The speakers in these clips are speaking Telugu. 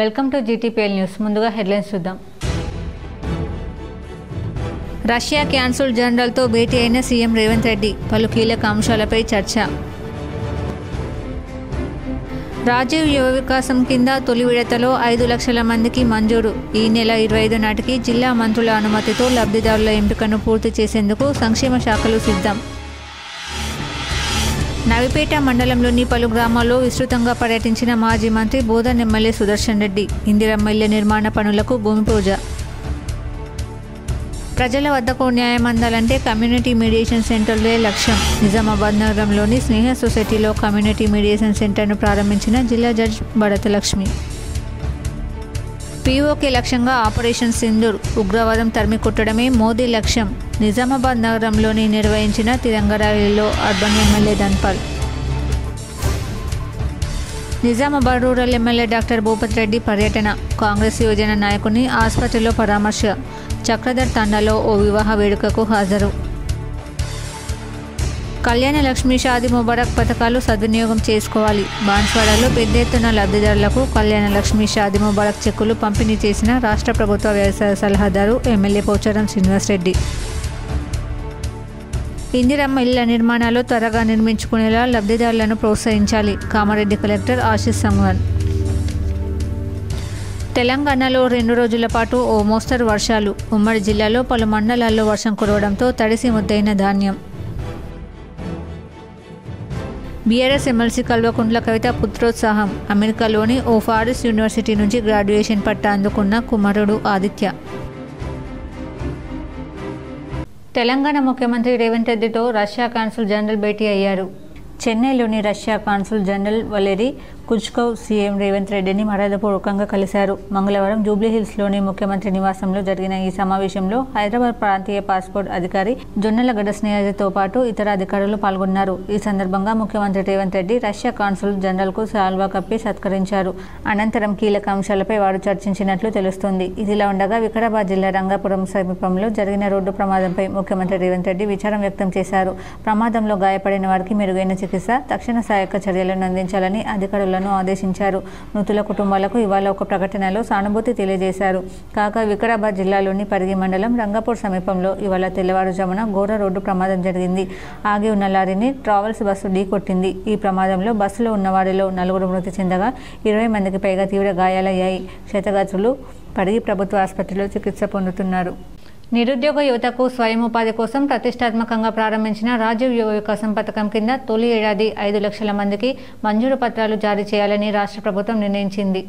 Welcome to GTPL news. ముందుగా హెడ్లైన్స్ చూద్దాం. రష్యా క్యాన్సల్ జనరల్తో భేటీ అయిన సీఎం రేవంత్ రెడ్డి, పలు కీలక అంశాలపై చర్చ. రాజీవ్ యువ వికాసం కింద తొలి విడతలో 5 లక్షల మందికి మంజూరు. ఈ నెల 25 నాటికి జిల్లా మంత్రుల అనుమతితో లబ్ధిదారుల ఎంపికను పూర్తి చేసేందుకు సంక్షేమ శాఖలు సిద్ధం. నవిపేట మండలంలోని పలు గ్రామాల్లో విస్తృతంగా పర్యటించిన మాజీ మంత్రి బోధన్ ఎమ్మెల్యే సుదర్శన్ రెడ్డి. ఇందిరమ్మ ఇళ్ల నిర్మాణ పనులకు భూమి పూజ. ప్రజల వద్దకు న్యాయం అందాలంటే కమ్యూనిటీ మీడియేషన్ సెంటర్లే లక్ష్యం. నిజామాబాద్ నగరంలోని స్నేహ సొసైటీలో కమ్యూనిటీ మీడియేషన్ సెంటర్ను ప్రారంభించిన జిల్లా జడ్జ్ బడత లక్ష్మి. పీఓకే లక్ష్యంగా ఆపరేషన్ సింధూర్, ఉగ్రవాదం తరిమి కొట్టడమే మోదీ లక్ష్యం. నిజామాబాద్ నగరంలోని నిర్వహించిన తిరంగ ర్యాలీలో urban MLA Dhanpal. Nizamabad rural MLA doctor Bhupat Reddy పర్యటన. కాంగ్రెస్ యువజన నాయకుని ఆసుపత్రిలో పరామర్శ. చక్రధర్ తండాలో ఓ వివాహ వేడుకకు హాజరు. కళ్యాణ లక్ష్మి, షాదీ ముబారక్ పథకాలు సద్వినియోగం చేసుకోవాలి. బాన్స్వాడలో పెద్ద ఎత్తున లబ్ధిదారులకు కళ్యాణ లక్ష్మి, షాదీ ముబారక్ చెక్కులు పంపిణీ చేసిన రాష్ట్ర ప్రభుత్వ వ్యవసాయ సలహాదారు ఎమ్మెల్యే పోచారం శ్రీనివాసరెడ్డి. ఇందిరమ్మ ఇళ్ల నిర్మాణాలు త్వరగా నిర్మించుకునేలా లబ్ధిదారులను ప్రోత్సహించాలి. కామారెడ్డి కలెక్టర్ ఆశీష్ సంగ్వాన్. తెలంగాణలో 2 రోజుల పాటు ఓ మోస్తరు వర్షాలు. ఉమ్మడి జిల్లాలో పలు మండలాల్లో వర్షం కురవడంతో తడిసి ముద్దైన ధాన్యం. BRS MLC Kalvakuntla Kavitha పుత్రోత్సాహం. అమెరికాలోని ఓ ఫారెస్ట్ యూనివర్సిటీ నుంచి గ్రాడ్యుయేషన్ పట్టా అందుకున్న కుమారుడు ఆదిత్య. తెలంగాణ ముఖ్యమంత్రి రేవంత్ రెడ్డితో రష్యా కాన్సుల్ జనరల్ భేటీ అయ్యారు. చెన్నైలోని Russia consul general Valery Kuzkov CM Revanth రెడ్డిని మర్యాదపూర్వకంగా కలిశారు. మంగళవారం జూబ్లీహిల్స్లోని ముఖ్యమంత్రి నివాసంలో జరిగిన ఈ సమావేశంలో హైదరాబాద్ ప్రాంతీయ పాస్పోర్ట్ అధికారి జొన్నలగడ్డ స్నేహతో పాటు ఇతర అధికారులు పాల్గొన్నారు. ఈ సందర్భంగా ముఖ్యమంత్రి రేవంత్ రెడ్డి రష్యా కాన్సుల్ జనరల్కు శాల్వా కప్పి సత్కరించారు. అనంతరం కీలక అంశాలపై వారు చర్చించినట్లు తెలుస్తోంది. ఇదిలా ఉండగా వికారాబాద్ జిల్లా రంగాపురం సమీపంలో జరిగిన రోడ్డు ప్రమాదంపై ముఖ్యమంత్రి రేవంత్ రెడ్డి విచారం వ్యక్తం చేశారు. ప్రమాదంలో గాయపడిన వారికి మెరుగైన చికిత్స, తక్షణ సహాయక చర్యలను అందించాలని అధికారులను ఆదేశించారు. మృతుల కుటుంబాలకు ఇవాళ ఒక ప్రకటనలో సానుభూతి తెలియజేశారు. కాగా వికారాబాద్ జిల్లాలోని పరిగి మండలం రంగాపూర్ సమీపంలో ఇవాళ తెల్లవారుజామున ఘోర రోడ్డు ప్రమాదం జరిగింది. ఆగి ఉన్న లారీని ట్రావెల్స్ బస్సు ఢీకొట్టింది. ఈ ప్రమాదంలో బస్సులో ఉన్న వారిలో 4 మృతి చెందగా 20 మందికి పైగా తీవ్ర గాయాలయ్యాయి. క్షతగాత్రులు పరిగి ప్రభుత్వ ఆసుపత్రిలో చికిత్స పొందుతున్నారు. నిరుద్యోగ యువతకు స్వయం ఉపాధి కోసం ప్రతిష్టాత్మకంగా ప్రారంభించిన రాజీవ్ యువ వికాసం పథకం కింద తొలి ఏడాది 5 లక్షల మందికి మంజూరు పత్రాలు జారీ చేయాలని రాష్ట్ర ప్రభుత్వం నిర్ణయించింది.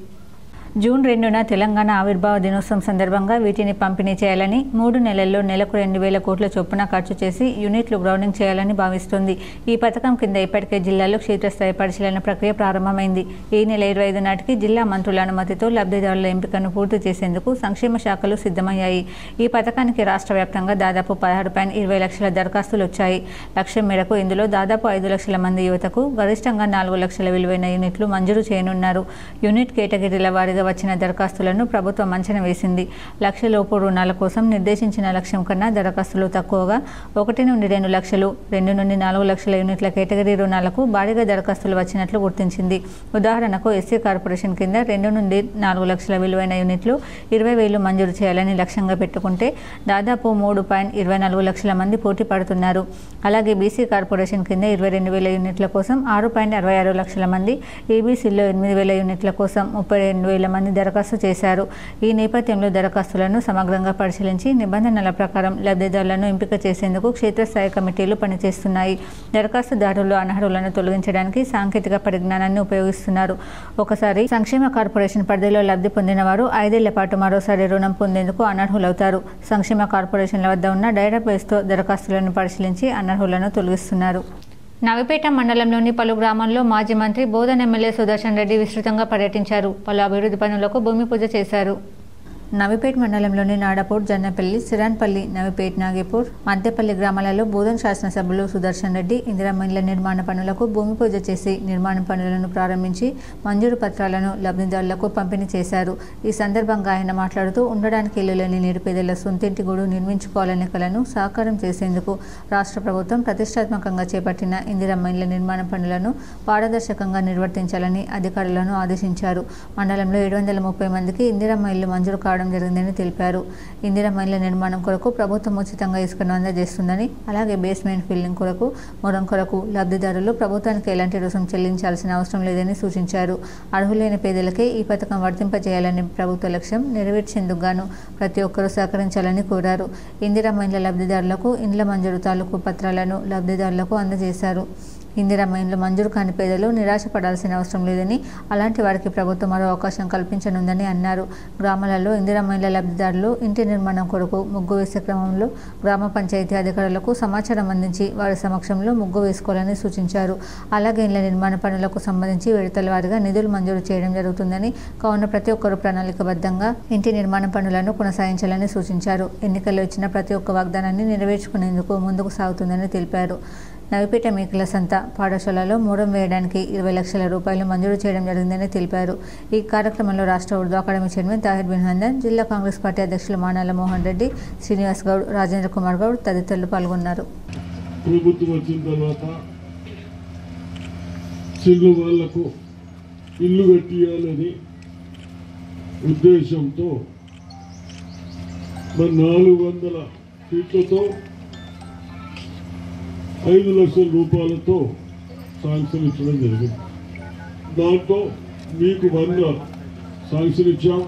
జూన్ 2న తెలంగాణ ఆవిర్భావ దినోత్సవం సందర్భంగా వీటిని పంపిణీ చేయాలని, 3 నెలల్లో నెలకు 2,000 కోట్ల చొప్పున ఖర్చు చేసి యూనిట్లు గ్రౌండింగ్ చేయాలని భావిస్తోంది. ఈ పథకం కింద ఇప్పటికే జిల్లాలో క్షేత్రస్థాయి పరిశీలన ప్రక్రియ ప్రారంభమైంది. ఈ నెల 25 నాటికి జిల్లా మంత్రుల అనుమతితో లబ్ధిదారుల ఎంపికను పూర్తి చేసేందుకు సంక్షేమ శాఖలు సిద్ధమయ్యాయి. ఈ పథకానికి రాష్ట్ర వ్యాప్తంగా దాదాపు 16.20 లక్షల దరఖాస్తులు వచ్చాయి. లక్ష్యం మేరకు ఇందులో దాదాపు 5 లక్షల మంది యువతకు గరిష్టంగా 4 లక్షల విలువైన యూనిట్లు మంజూరు చేయనున్నారు. యూనిట్ కేటగిరీల వారీగా వచ్చిన దరఖాస్తులను ప్రభుత్వం అంచనా వేసింది. లక్షలోపు రుణాల కోసం నిర్దేశించిన లక్ష్యం కన్నా దరఖాస్తులు తక్కువగా 1 నుండి 2 లక్షలు, 2 నుండి 4 లక్షల యూనిట్ల కేటగిరీ రుణాలకు భారీగా దరఖాస్తులు వచ్చినట్లు గుర్తించింది. ఉదాహరణకు ఎస్సీ కార్పొరేషన్ కింద 2 నుండి 4 లక్షల విలువైన యూనిట్లు 20,000 మంజూరు చేయాలని లక్ష్యంగా పెట్టుకుంటే దాదాపు 3.24 లక్షల మంది పోటీ పడుతున్నారు. అలాగే బీసీ కార్పొరేషన్ కింద 22,000 యూనిట్ల కోసం 6.66 లక్షల మంది, ఏబీసీలో 8,000 యూనిట్ల కోసం 32,000 మంది దరఖాస్తు చేశారు. ఈ నేపథ్యంలో దరఖాస్తులను సమగ్రంగా పరిశీలించి నిబంధనల ప్రకారం లబ్ధిదారులను ఎంపిక చేసేందుకు క్షేత్రస్థాయి కమిటీలు పనిచేస్తున్నాయి. దరఖాస్తుదారులు అనర్హులను తొలగించడానికి సాంకేతిక పరిజ్ఞానాన్ని ఉపయోగిస్తున్నారు. ఒకసారి సంక్షేమ కార్పొరేషన్ పరిధిలో లబ్ధి పొందిన వారు 5 ఏళ్ల పాటు మరోసారి రుణం పొందేందుకు అనర్హులవుతారు. సంక్షేమ కార్పొరేషన్ల వద్ద ఉన్న డేటాబేస్తో దరఖాస్తులను పరిశీలించి అనర్హులను తొలగిస్తున్నారు. నవిపేట మండలంలోని పలు గ్రామాల్లో మాజీ మంత్రి బోధన్ ఎమ్మెల్యే సుదర్శన్ రెడ్డి విస్తృతంగా పర్యటించారు. పలు అభివృద్ధి పనులకు భూమి పూజ చేశారు. నవిపేట్ మండలంలోని నాడపూర్, జన్నపల్లి, సిరాన్పల్లి, నవిపేట్, నాగేపూర్, మధ్యపల్లి గ్రామాలలో బోధన్ శాసనసభ్యులు సుదర్శన్ రెడ్డి ఇందిరమ్మ ఇళ్ల నిర్మాణ పనులకు భూమి పూజ చేసి నిర్మాణ పనులను ప్రారంభించి మంజూరు పత్రాలను లబ్ధిదారులకు పంపిణీ చేశారు. ఈ సందర్భంగా ఆయన మాట్లాడుతూ ఉండడానికి ఇల్లు లేని నిరుపేదల సొంతింటి గూడు నిర్మించుకోవాలనే కలను సాకారం చేసేందుకు రాష్ట్ర ప్రభుత్వం ప్రతిష్టాత్మకంగా చేపట్టిన ఇందిరమ్మ ఇళ్ల నిర్మాణ పనులను పారదర్శకంగా నిర్వర్తించాలని అధికారులను ఆదేశించారు. మండలంలో 730 మందికి ఇందిరమ్మ ఇల్లు మంజూరు కావడం జరిగిందని తెలిపారు. ఇందిరమ్మ ఇళ్ల నిర్మాణం కొరకు ప్రభుత్వం ఉచితంగా ఇసుకను అందజేస్తుందని, అలాగే బేస్మెంట్ ఫిల్లింగ్ కొరకు, మొరం కొరకు లబ్ధిదారులు ప్రభుత్వానికి ఎలాంటి రుసుము చెల్లించాల్సిన అవసరం లేదని సూచించారు. అర్హులైన పేదలకే ఈ పథకం వర్తింపజేయాలని ప్రభుత్వ లక్ష్యం నెరవేర్చేందుకు గాను ప్రతి ఒక్కరూ సహకరించాలని కోరారు. ఇందిరమ్మ ఇళ్ల లబ్ధిదారులకు ఇండ్ల మంజూరు తాలూకు పత్రాలను లబ్ధిదారులకు అందజేశారు. ఇందిరమ్మ ఇండ్లు మంజూరు కాని పేదలు నిరాశపడాల్సిన అవసరం లేదని, అలాంటి వారికి ప్రభుత్వం మరో అవకాశం కల్పించనుందని అన్నారు. గ్రామాలలో ఇందిరమ్మ ఇళ్ల లబ్ధిదారులు ఇంటి నిర్మాణం కొరకు ముగ్గు వేసే క్రమంలో గ్రామ పంచాయతీ అధికారులకు సమాచారం అందించి వారి సమక్షంలో ముగ్గు వేసుకోవాలని సూచించారు. అలాగే ఇళ్ల నిర్మాణ పనులకు సంబంధించి విడతల వారీగా నిధులు మంజూరు చేయడం జరుగుతుందని, కావున ప్రతి ఒక్కరూ ప్రణాళికబద్ధంగా ఇంటి నిర్మాణ పనులను కొనసాగించాలని సూచించారు. ఎన్నికల్లో ఇచ్చిన ప్రతి ఒక్క వాగ్దానాన్ని నెరవేర్చుకునేందుకు ముందుకు సాగుతుందని తెలిపారు. నవిపేట మేకల సంత పాఠశాలలో మూరం వేయడానికి 20 లక్షల రూపాయలు మంజూరు చేయడం జరిగిందని తెలిపారు. ఈ కార్యక్రమంలో రాష్ట్ర ఉర్దూ అకాడమీ చైర్మన్ తాహిర్ బిన్ హందన్, జిల్లా కాంగ్రెస్ పార్టీ అధ్యక్షులు మానాల మోహన్ రెడ్డి, శ్రీనివాస్ గౌడ్, రాజేంద్ర కుమార్ గౌడ్ తదితరులు పాల్గొన్నారు. ప్రభుత్వం వచ్చిన తర్వాత చిన్న వాళ్లకు ఇల్లు కట్టియాలని ఉద్దేశంతో 400 ఫీట్లతో 5 లక్షల రూపాయలతో శాంక్షన్ ఇచ్చడం జరిగింది. దాంట్లో మీకు 100 శాంక్షన్ ఇచ్చాం.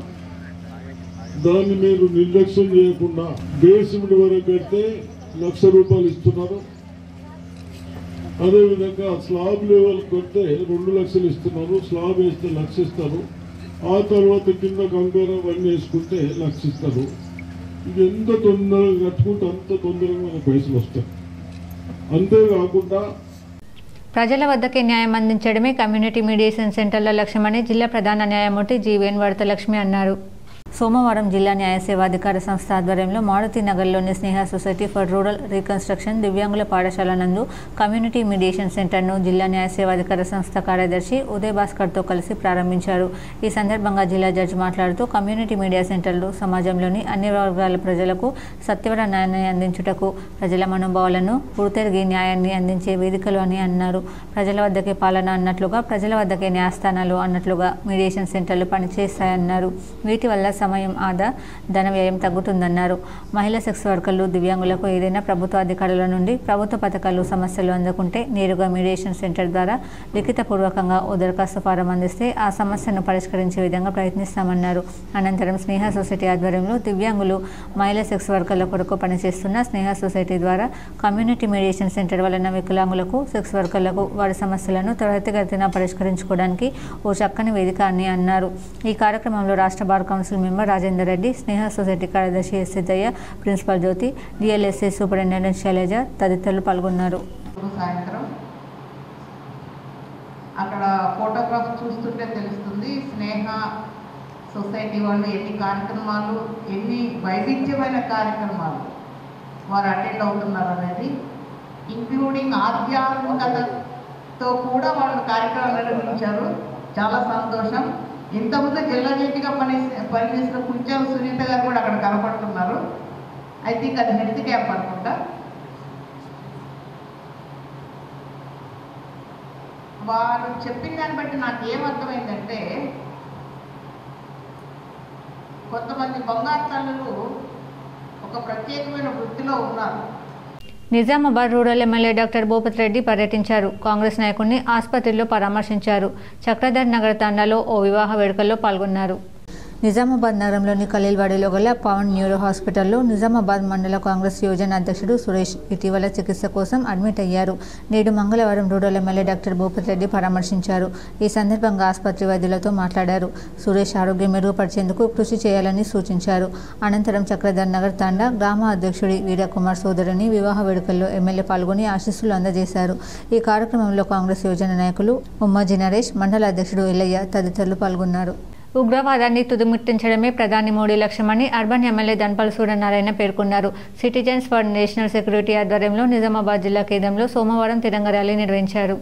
దాన్ని మీరు నిర్లక్ష్యం చేయకుండా బేస్మెంట్ వరకు కడితే 1,00,000 రూపాయలు ఇస్తున్నారు. అదేవిధంగా స్లాబ్ లెవెల్ కడితే 2 లక్షలు ఇస్తున్నారు. స్లాబ్ వేస్తే 1,00,000 ఇస్తారు. ఆ తర్వాత కింద కంకర అవన్నీ వేసుకుంటే 1,00,000 ఇస్తారు. ఇది ఎంత తొందరగా కట్టుకుంటే అంత తొందరగా మన పైసలు వస్తాయి. అంతేకాకుండా ప్రజల వద్దకే న్యాయం అందించడమే కమ్యూనిటీ మీడియేషన్ సెంటర్ల లక్ష్యమని జిల్లా ప్రధాన న్యాయమూర్తి జీవీఎన్ వరదలక్ష్మి అన్నారు. సోమవారం జిల్లా న్యాయ సేవాధికార సంస్థ ఆధ్వర్యంలో మారుతి నగర్లోని స్నేహ సొసైటీ ఫర్ రూరల్ రీకన్స్ట్రక్షన్ దివ్యాంగుల పాఠశాల నందు కమ్యూనిటీ మీడియేషన్ సెంటర్ను జిల్లా న్యాయ సేవాధికార సంస్థ కార్యదర్శి ఉదయ్ భాస్కర్తో కలిసి ప్రారంభించారు. ఈ సందర్భంగా జిల్లా జడ్జి మాట్లాడుతూ కమ్యూనిటీ మీడియా సెంటర్లు సమాజంలోని అన్ని వర్గాల ప్రజలకు సత్వర న్యాయాన్ని అందించుటకు, ప్రజల మనోభావాలను గుర్తెరిగి న్యాయాన్ని అందించే వేదికలు అని అన్నారు. ప్రజల వద్దకే పాలన అన్నట్లుగా ప్రజల వద్దకే న్యాయస్థానాలు అన్నట్లుగా మీడియేషన్ సెంటర్లు పనిచేస్తాయన్నారు. వీటి వల్ల సమయం ఆదా, ధన వ్యయం తగ్గుతుందన్నారు. మహిళా సెక్స్ వర్కర్లు, దివ్యాంగులకు ఏదైనా ప్రభుత్వ అధికారుల నుండి ప్రభుత్వ పథకాలు, సమస్యలు అందుకుంటే నేరుగా మీడియేషన్ సెంటర్ ద్వారా లిఖితపూర్వకంగా ఓ దరఖాస్తు ఫారం అందిస్తే ఆ సమస్యను పరిష్కరించే విధంగా ప్రయత్నిస్తామన్నారు. అనంతరం స్నేహ సొసైటీ ఆధ్వర్యంలో దివ్యాంగులు, మహిళా సెక్స్ వర్కర్ల కొరకు పనిచేస్తున్న స్నేహ సొసైటీ ద్వారా కమ్యూనిటీ మీడియేషన్ సెంటర్ వలన వికలాంగులకు, సెక్స్ వర్కర్లకు వారి సమస్యలను త్వరితగతిన పరిష్కరించుకోవడానికి ఓ చక్కని వేదిక అని అన్నారు. ఈ కార్యక్రమంలో రాష్ట్ర bar council member Rajender Reddy, Sneha society కార్యదర్శి S Siddaiah, principal Jyothi, DLSA superintendent Sailaja తదితరులు పాల్గొన్నారు. సాయంత్రం అక్కడ ఫోటోగ్రాఫ్ చూస్తుంటే తెలుస్తుంది స్నేహ సొసైటీ వాళ్ళు ఎన్ని కార్యక్రమాలు, ఎన్ని వైవిధ్యమైన కార్యక్రమాలు వారు అటెండ్ అవుతున్నారు అనేది, ఇంక్లూడింగ్ ఆధ్యాత్మికతతో కూడా వాళ్ళు కార్యక్రమాలు నిర్వహించారు. చాలా సంతోషం. ఇంతకుముందు జిల్లా జడ్జిగా పనిచేసిన కుంచాల సునీత గారు కూడా అక్కడ కనపడుతున్నారు. ఐ థింక్ అది హెల్త్ క్యాంప్ అనుకుంటా. వారు చెప్పిన దాన్ని బట్టి నాకు ఏమర్థమైందంటే, కొంతమంది బంగారు తల్లులు ఒక ప్రత్యేకమైన వృత్తిలో ఉన్నారు. Nizamabad rural MLA doctor Bhupathi Reddy పర్యటించారు. కాంగ్రెస్ నాయకుడిని ఆసుపత్రిలో పరామర్శించారు. చక్రధర్ నగర్ తండాలో ఓ వివాహ వేడుకల్లో పాల్గొన్నారు. నిజామాబాద్ నగరంలోని ఖలీల్వాడిలో గల పవన్ న్యూరో హాస్పిటల్లో నిజామాబాద్ మండల కాంగ్రెస్ యోజన అధ్యక్షుడు సురేష్ ఇటీవల చికిత్స కోసం అడ్మిట్ అయ్యారు. నేడు మంగళవారం rural MLA doctor Bhupathi Reddy పరామర్శించారు. ఈ సందర్భంగా ఆసుపత్రి వైద్యులతో మాట్లాడారు. సురేష్ ఆరోగ్యం మెరుగుపరిచేందుకు కృషి చేయాలని సూచించారు. అనంతరం చక్రధర్ నగర్ తాండా గ్రామ అధ్యక్షుడి వీరకుమార్ సోదరుని వివాహ వేడుకల్లో ఎమ్మెల్యే పాల్గొని ఆశీస్సులు అందజేశారు. ఈ కార్యక్రమంలో కాంగ్రెస్ యోజన నాయకులు ఉమ్మాజీ నరేష్, మండల అధ్యక్షుడు ఎల్లయ్య తదితరులు పాల్గొన్నారు. ఉగ్రవాదాన్ని తుదిముట్టించడమే ప్రధాని మోడీ లక్ష్యమని అర్బన్ ఎమ్మెల్యే ధన్పాల్ సూర్యనారాయణ పేర్కొన్నారు. సిటిజన్స్ ఫర్ నేషనల్ సెక్యూరిటీ ఆధ్వర్యంలో నిజామాబాద్ జిల్లా కేంద్రంలో సోమవారం తిరంగ ర్యాలీ నిర్వహించారు.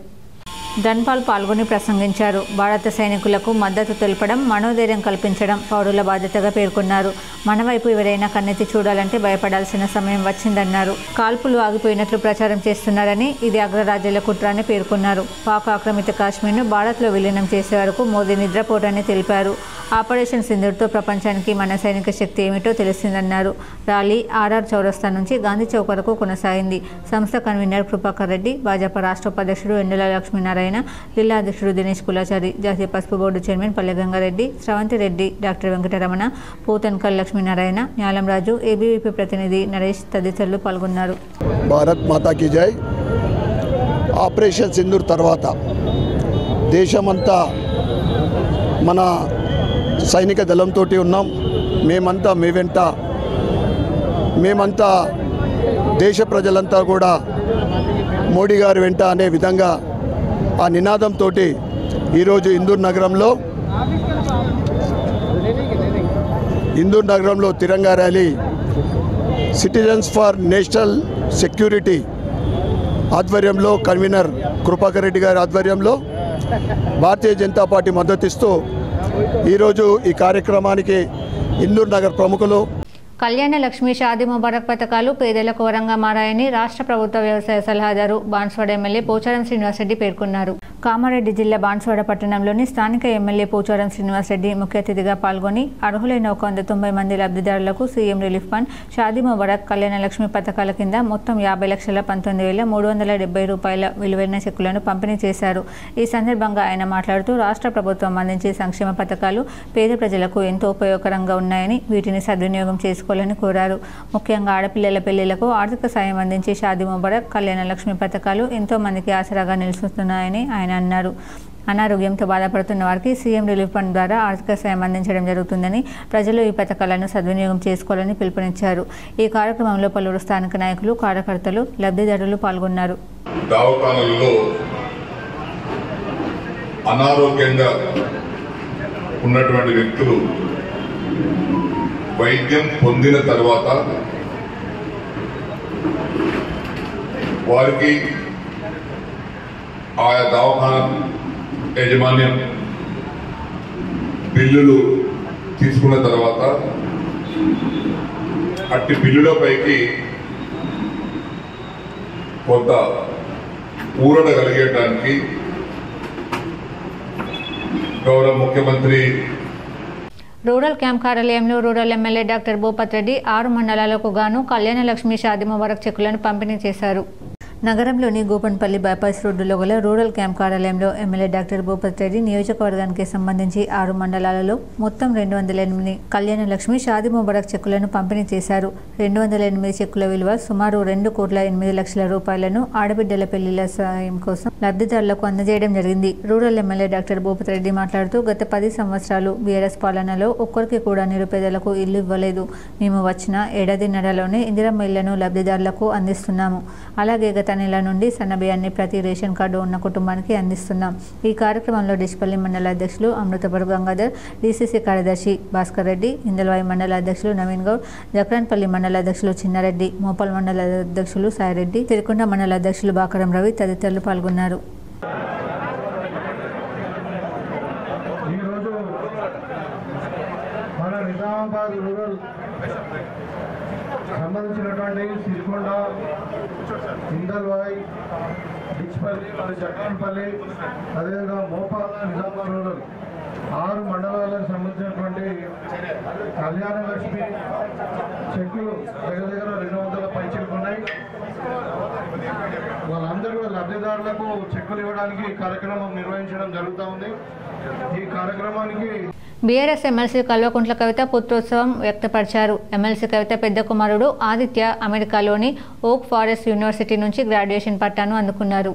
ధన్పాల్ పాల్గొని ప్రసంగించారు. భారత సైనికులకు మద్దతు తెలపడం, మనోధైర్యం కల్పించడం పౌరుల బాధ్యతగా పేర్కొన్నారు. మన వైపు ఎవరైనా కన్నెత్తి చూడాలంటే భయపడాల్సిన సమయం వచ్చిందన్నారు. కాల్పులు ఆగిపోయినట్లు ప్రచారం చేస్తున్నారని, ఇది అగ్రరాజ్యాల కుట్ర అని పేర్కొన్నారు. పాక్ ఆక్రమిత కాశ్మీర్ను భారత్లో విలీనం చేసే వరకు మోదీ నిద్రపోవటాన్ని తెలిపారు. ఆపరేషన్ సింధూర్తో ప్రపంచానికి మన సైనిక శక్తి ఏమిటో తెలిసిందన్నారు. ర్యాలీ ఆర్ఆర్ చౌరస్తా నుంచి గాంధీ చౌక్ వరకు కొనసాగింది. సంస్థ కన్వీనర్ కృపాకర్ రెడ్డి, భాజపా రాష్ట్ర ఉపాధ్యక్షుడు ఎండుల లక్ష్మీనారాయణ, జిల్లా అధ్యక్షుడు దినేష్ కులాచారి, జాతీయ పసుపు బోర్డు చైర్మన్ పల్లె గంగారెడ్డి, స్రవంతి రెడ్డి, డాక్టర్ వెంకటరమణ, పూతన్కల్ లక్ష్మీనారాయణ, న్యాలం రాజు, ఏబీవీపీ ప్రతినిధి నరేష్ తదితరులు పాల్గొన్నారు. భారత్ మాతాకి జై. ఆపరేషన్ సింధూర్ తర్వాత దేశమంతా మన సైనిక దళంతో ఉన్నాం. మేమంతా దేశ ప్రజలంతా కూడా మోడీ గారి వెంట అనే విధంగా ఆ నినాదంతో ఈరోజు ఇందూర్ నగరంలో Tiranga rally citizens for national security ఆధ్వర్యంలో కన్వీనర్ కృపాకర్ రెడ్డి గారి ఆధ్వర్యంలో భారతీయ జనతా పార్టీ మద్దతిస్తూ ఈరోజు ఈ కార్యక్రమానికి ఇందూర్ నగర్ ప్రముఖులు కళ్యాణ లక్ష్మి, షాదీ ముబారక్ పథకాలు పేదలకు వరంగా మారాయని రాష్ట్ర ప్రభుత్వ వ్యవసాయ సలహాదారు బాన్స్వాడ ఎమ్మెల్యే పోచారం శ్రీనివాసరెడ్డి పేర్కొన్నారు. కామారెడ్డి జిల్లా బాన్స్వాడ పట్టణంలోని స్థానిక ఎమ్మెల్యే పోచారం శ్రీనివాసరెడ్డి ముఖ్య అతిథిగా పాల్గొని అర్హులైన 190 మంది లబ్ధిదారులకు CM relief fund, Shaadi Mubarak, Kalyana Lakshmi పథకాల కింద మొత్తం 50,19,370 రూపాయల విలువైన చెక్కులను పంపిణీ చేశారు. ఈ సందర్భంగా ఆయన మాట్లాడుతూ రాష్ట్ర ప్రభుత్వం అందించే సంక్షేమ పథకాలు పేద ప్రజలకు ఎంతో ఉపయోగకరంగా ఉన్నాయని, వీటిని సద్వినియోగం చేసుకోవాలని కోరారు. ముఖ్యంగా ఆడపిల్లల పెళ్లిళ్లకు ఆర్థిక సాయం అందించే షాదీ ముబారక్, కళ్యాణ లక్ష్మి పథకాలు ఎంతో మందికి ఆసరాగా నిలుస్తున్నాయని ఆయన అన్నారు. అనారోగ్యంతో బాధపడుతున్న వారికి సీఎం రిలీఫ్ ఫండ్ ద్వారా ఆర్థిక సాయం అందించడం జరుగుతుందని, ప్రజలు ఈ పథకాలను సద్వినియోగం చేసుకోవాలని పిలుపునిచ్చారు. ఈ కార్యక్రమంలో పలువురు స్థానిక నాయకులు, కార్యకర్తలు, లబ్ధిదారులు పాల్గొన్నారు. అనారోగ్యంగా ఉన్నటువంటి వ్యక్తులు వైద్యం పొందిన తర్వాత వారికి ఆయా దవాఖానా యాజమాన్యం బిల్లులు తీసుకున్న తర్వాత అట్టి బిల్లులపైకి కొంత ఊరట కలిగేటానికి గౌరవ ముఖ్యమంత్రి రూరల్ క్యాంప్ కార్యాలయంలో rural MLA doctor Bhupat Reddy 6 మండలాలకు గాను కళ్యాణ లక్ష్మి, షాదీ ముబారక్ చెక్కులను పంపిణీ చేశారు. నగరంలోని గోపన్పల్లి బైపాస్ రోడ్డులో గల రూరల్ క్యాంప్ కార్యాలయంలో ఎమ్మెల్యే డాక్టర్ భూపత్ రెడ్డి నియోజకవర్గానికి సంబంధించి 6 మండలాలలో మొత్తం 208 కళ్యాణ లక్ష్మి, షాదీ ముబారక్ చెక్కులను పంపిణీ చేశారు. 208 చెక్కుల విలువ సుమారు 2,08,00,000 రూపాయలను ఆడబిడ్డల పెళ్లిళ్ల సాయం కోసం లబ్ధిదారులకు అందజేయడం జరిగింది. Rural MLA doctor Bhupat Reddy మాట్లాడుతూ గత 10 సంవత్సరాలు బీఆర్ఎస్ పాలనలో ఒక్కరికి కూడా నిరుపేదలకు ఇల్లు ఇవ్వలేదు. మేము వచ్చిన ఏడాదిన్నరలోనే ఇందిరమ్మ ఇళ్లను లబ్ధిదారులకు అందిస్తున్నాము. అలాగే గత నెల నుండి సన్నబియ్యాన్ని ప్రతి రేషన్ కార్డు ఉన్న కుటుంబానికి అందిస్తున్నాం. ఈ కార్యక్రమంలో డిష్పల్లి మండల అధ్యక్షులు అమృతపరు గంగాధర్, డీసీసీ కార్యదర్శి భాస్కర్ రెడ్డి, ఇందల్వాయి మండల అధ్యక్షులు నవీన్ గౌడ్, జక్రాన్పల్లి మండల అధ్యక్షులు చిన్నారెడ్డి, మోపల్ మండల అధ్యక్షులు సాయిరెడ్డి, తిరుకొండ మండల అధ్యక్షులు బాకరం రవి తదితరులు పాల్గొన్నారు. సంబంధించినటువంటి సిరికొండ, ఇందల్వాయి, డిచ్పల్లి, జక్రాన్పల్లి, అదేవిధంగా మోపాల, నిజామాబాద్ రూరల్ 6 మండలాలకు సంబంధించినటువంటి కళ్యాణ లక్ష్మి చెక్కులు దగ్గర 200 పై చెక్కులు ఉన్నాయి. వాళ్ళందరూ లబ్ధిదారులకు చెక్కులు ఇవ్వడానికి కార్యక్రమం నిర్వహించడం జరుగుతూ ఉంది. ఈ కార్యక్రమానికి BRS MLC Kalvakuntla Kavitha పుత్రోత్సవం వ్యక్తపరిచారు. MLC కవిత పెద్ద కుమారుడు ఆదిత్య అమెరికాలోని ఓక్ ఫారెస్ట్ యూనివర్సిటీ నుంచి గ్రాడ్యుయేషన్ పట్టాను అందుకున్నారు.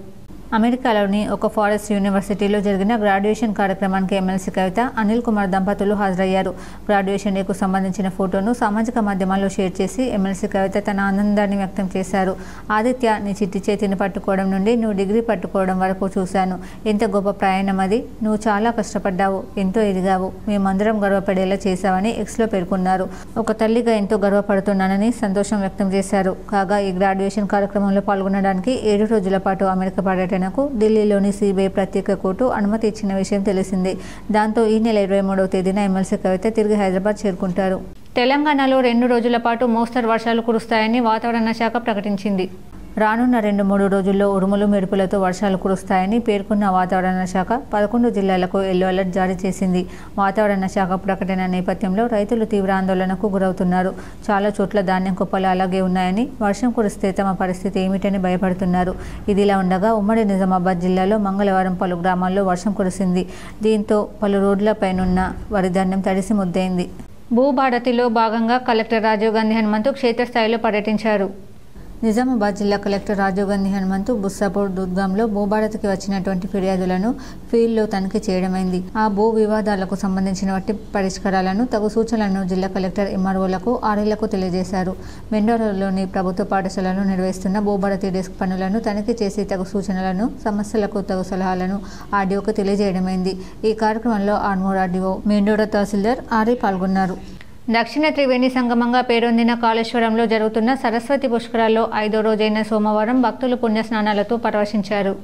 అమెరికాలోని ఒక ఫారెస్ట్ యూనివర్సిటీలో జరిగిన గ్రాడ్యుయేషన్ కార్యక్రమానికి ఎమ్మెల్సీ కవిత, అనిల్ కుమార్ దంపతులు హాజరయ్యారు. గ్రాడ్యుయేషన్ డేకు సంబంధించిన ఫోటోను సామాజిక మాధ్యమాల్లో షేర్ చేసి ఎమ్మెల్సీ కవిత తన ఆనందాన్ని వ్యక్తం చేశారు. ఆదిత్య, నీ చిట్టి చేతిని పట్టుకోవడం నుండి నువ్వు డిగ్రీ పట్టుకోవడం వరకు చూశాను. ఎంత గొప్ప ప్రయాణం అది. నువ్వు చాలా కష్టపడ్డావు, ఎంతో ఎదిగావు. మేమందరం గర్వపడేలా చేశావని ఎక్స్లో పేర్కొన్నారు. ఒక తల్లిగా ఎంతో గర్వపడుతున్నానని సంతోషం వ్యక్తం చేశారు. కాగా ఈ గ్రాడ్యుయేషన్ కార్యక్రమంలో పాల్గొనడానికి 7 రోజుల పాటు అమెరికా పర్యటనకు ఢిల్లీలోని సిబిఐ ప్రత్యేక కోర్టు అనుమతి ఇచ్చిన విషయం తెలిసిందే. దాంతో ఈ నెల 23వ తేదీన ఎమ్మెల్సీ కవిత తిరిగి హైదరాబాద్ చేరుకుంటారు. తెలంగాణలో 2 రోజుల పాటు మోస్తరు వర్షాలు కురుస్తాయని వాతావరణ శాఖ ప్రకటించింది. రానున్న 2-3 రోజుల్లో ఉరుములు మెరుపులతో వర్షాలు కురుస్తాయని పేర్కొన్న వాతావరణ శాఖ 11 జిల్లాలకు ఎల్లో అలర్ట్ జారీ చేసింది. వాతావరణ శాఖ ప్రకటన నేపథ్యంలో రైతులు తీవ్ర ఆందోళనకు గురవుతున్నారు. చాలా చోట్ల ధాన్యం కుప్పలు అలాగే ఉన్నాయని, వర్షం కురిస్తే తమ పరిస్థితి ఏమిటని భయపడుతున్నారు. ఇదిలా ఉండగా ఉమ్మడి నిజామాబాద్ జిల్లాలో మంగళవారం పలు గ్రామాల్లో వర్షం కురిసింది. దీంతో పలు రోడ్లపైనున్న వరి ధాన్యం తడిసి ముద్దయింది. భూభారతిలో భాగంగా కలెక్టర్ రాజీవ్ గాంధీ హనుమంతు క్షేత్రస్థాయిలో పర్యటించారు. నిజామాబాద్ జిల్లా కలెక్టర్ రాజీవ్ గాంధీ హనుమంతు బుస్సాపూర్ దుర్గంలో భూభారతికి వచ్చినటువంటి ఫిర్యాదులను ఫీల్డ్లో తనిఖీ చేయడమైంది. ఆ భూ వివాదాలకు సంబంధించిన వట్టి పరిష్కారాలను, తగు సూచనలను జిల్లా కలెక్టర్ ఎంఆర్ఓలకు, ఆర్ఐలకు తెలియజేశారు. మెండోరాలోని ప్రభుత్వ పాఠశాలను నిర్వహిస్తున్న భూభారతి డెస్క్ పనులను తనిఖీ చేసి తగు సూచనలను, సమస్యలకు తగు సలహాలను ఆర్డీఓకు తెలియజేయడమైంది. ఈ కార్యక్రమంలో ఆర్మూర్ ఆర్డీఓ, మెండోరా తహసీల్దార్, ఆర్ఐ పాల్గొన్నారు. దక్షిణ త్రివేణి సంగమంగా పేరొందిన కాళేశ్వరంలో జరుగుతున్న సరస్వతి పుష్కరాల్లో 5వ రోజైన సోమవారం భక్తులు పుణ్యస్నానాలతో పరవశించారు.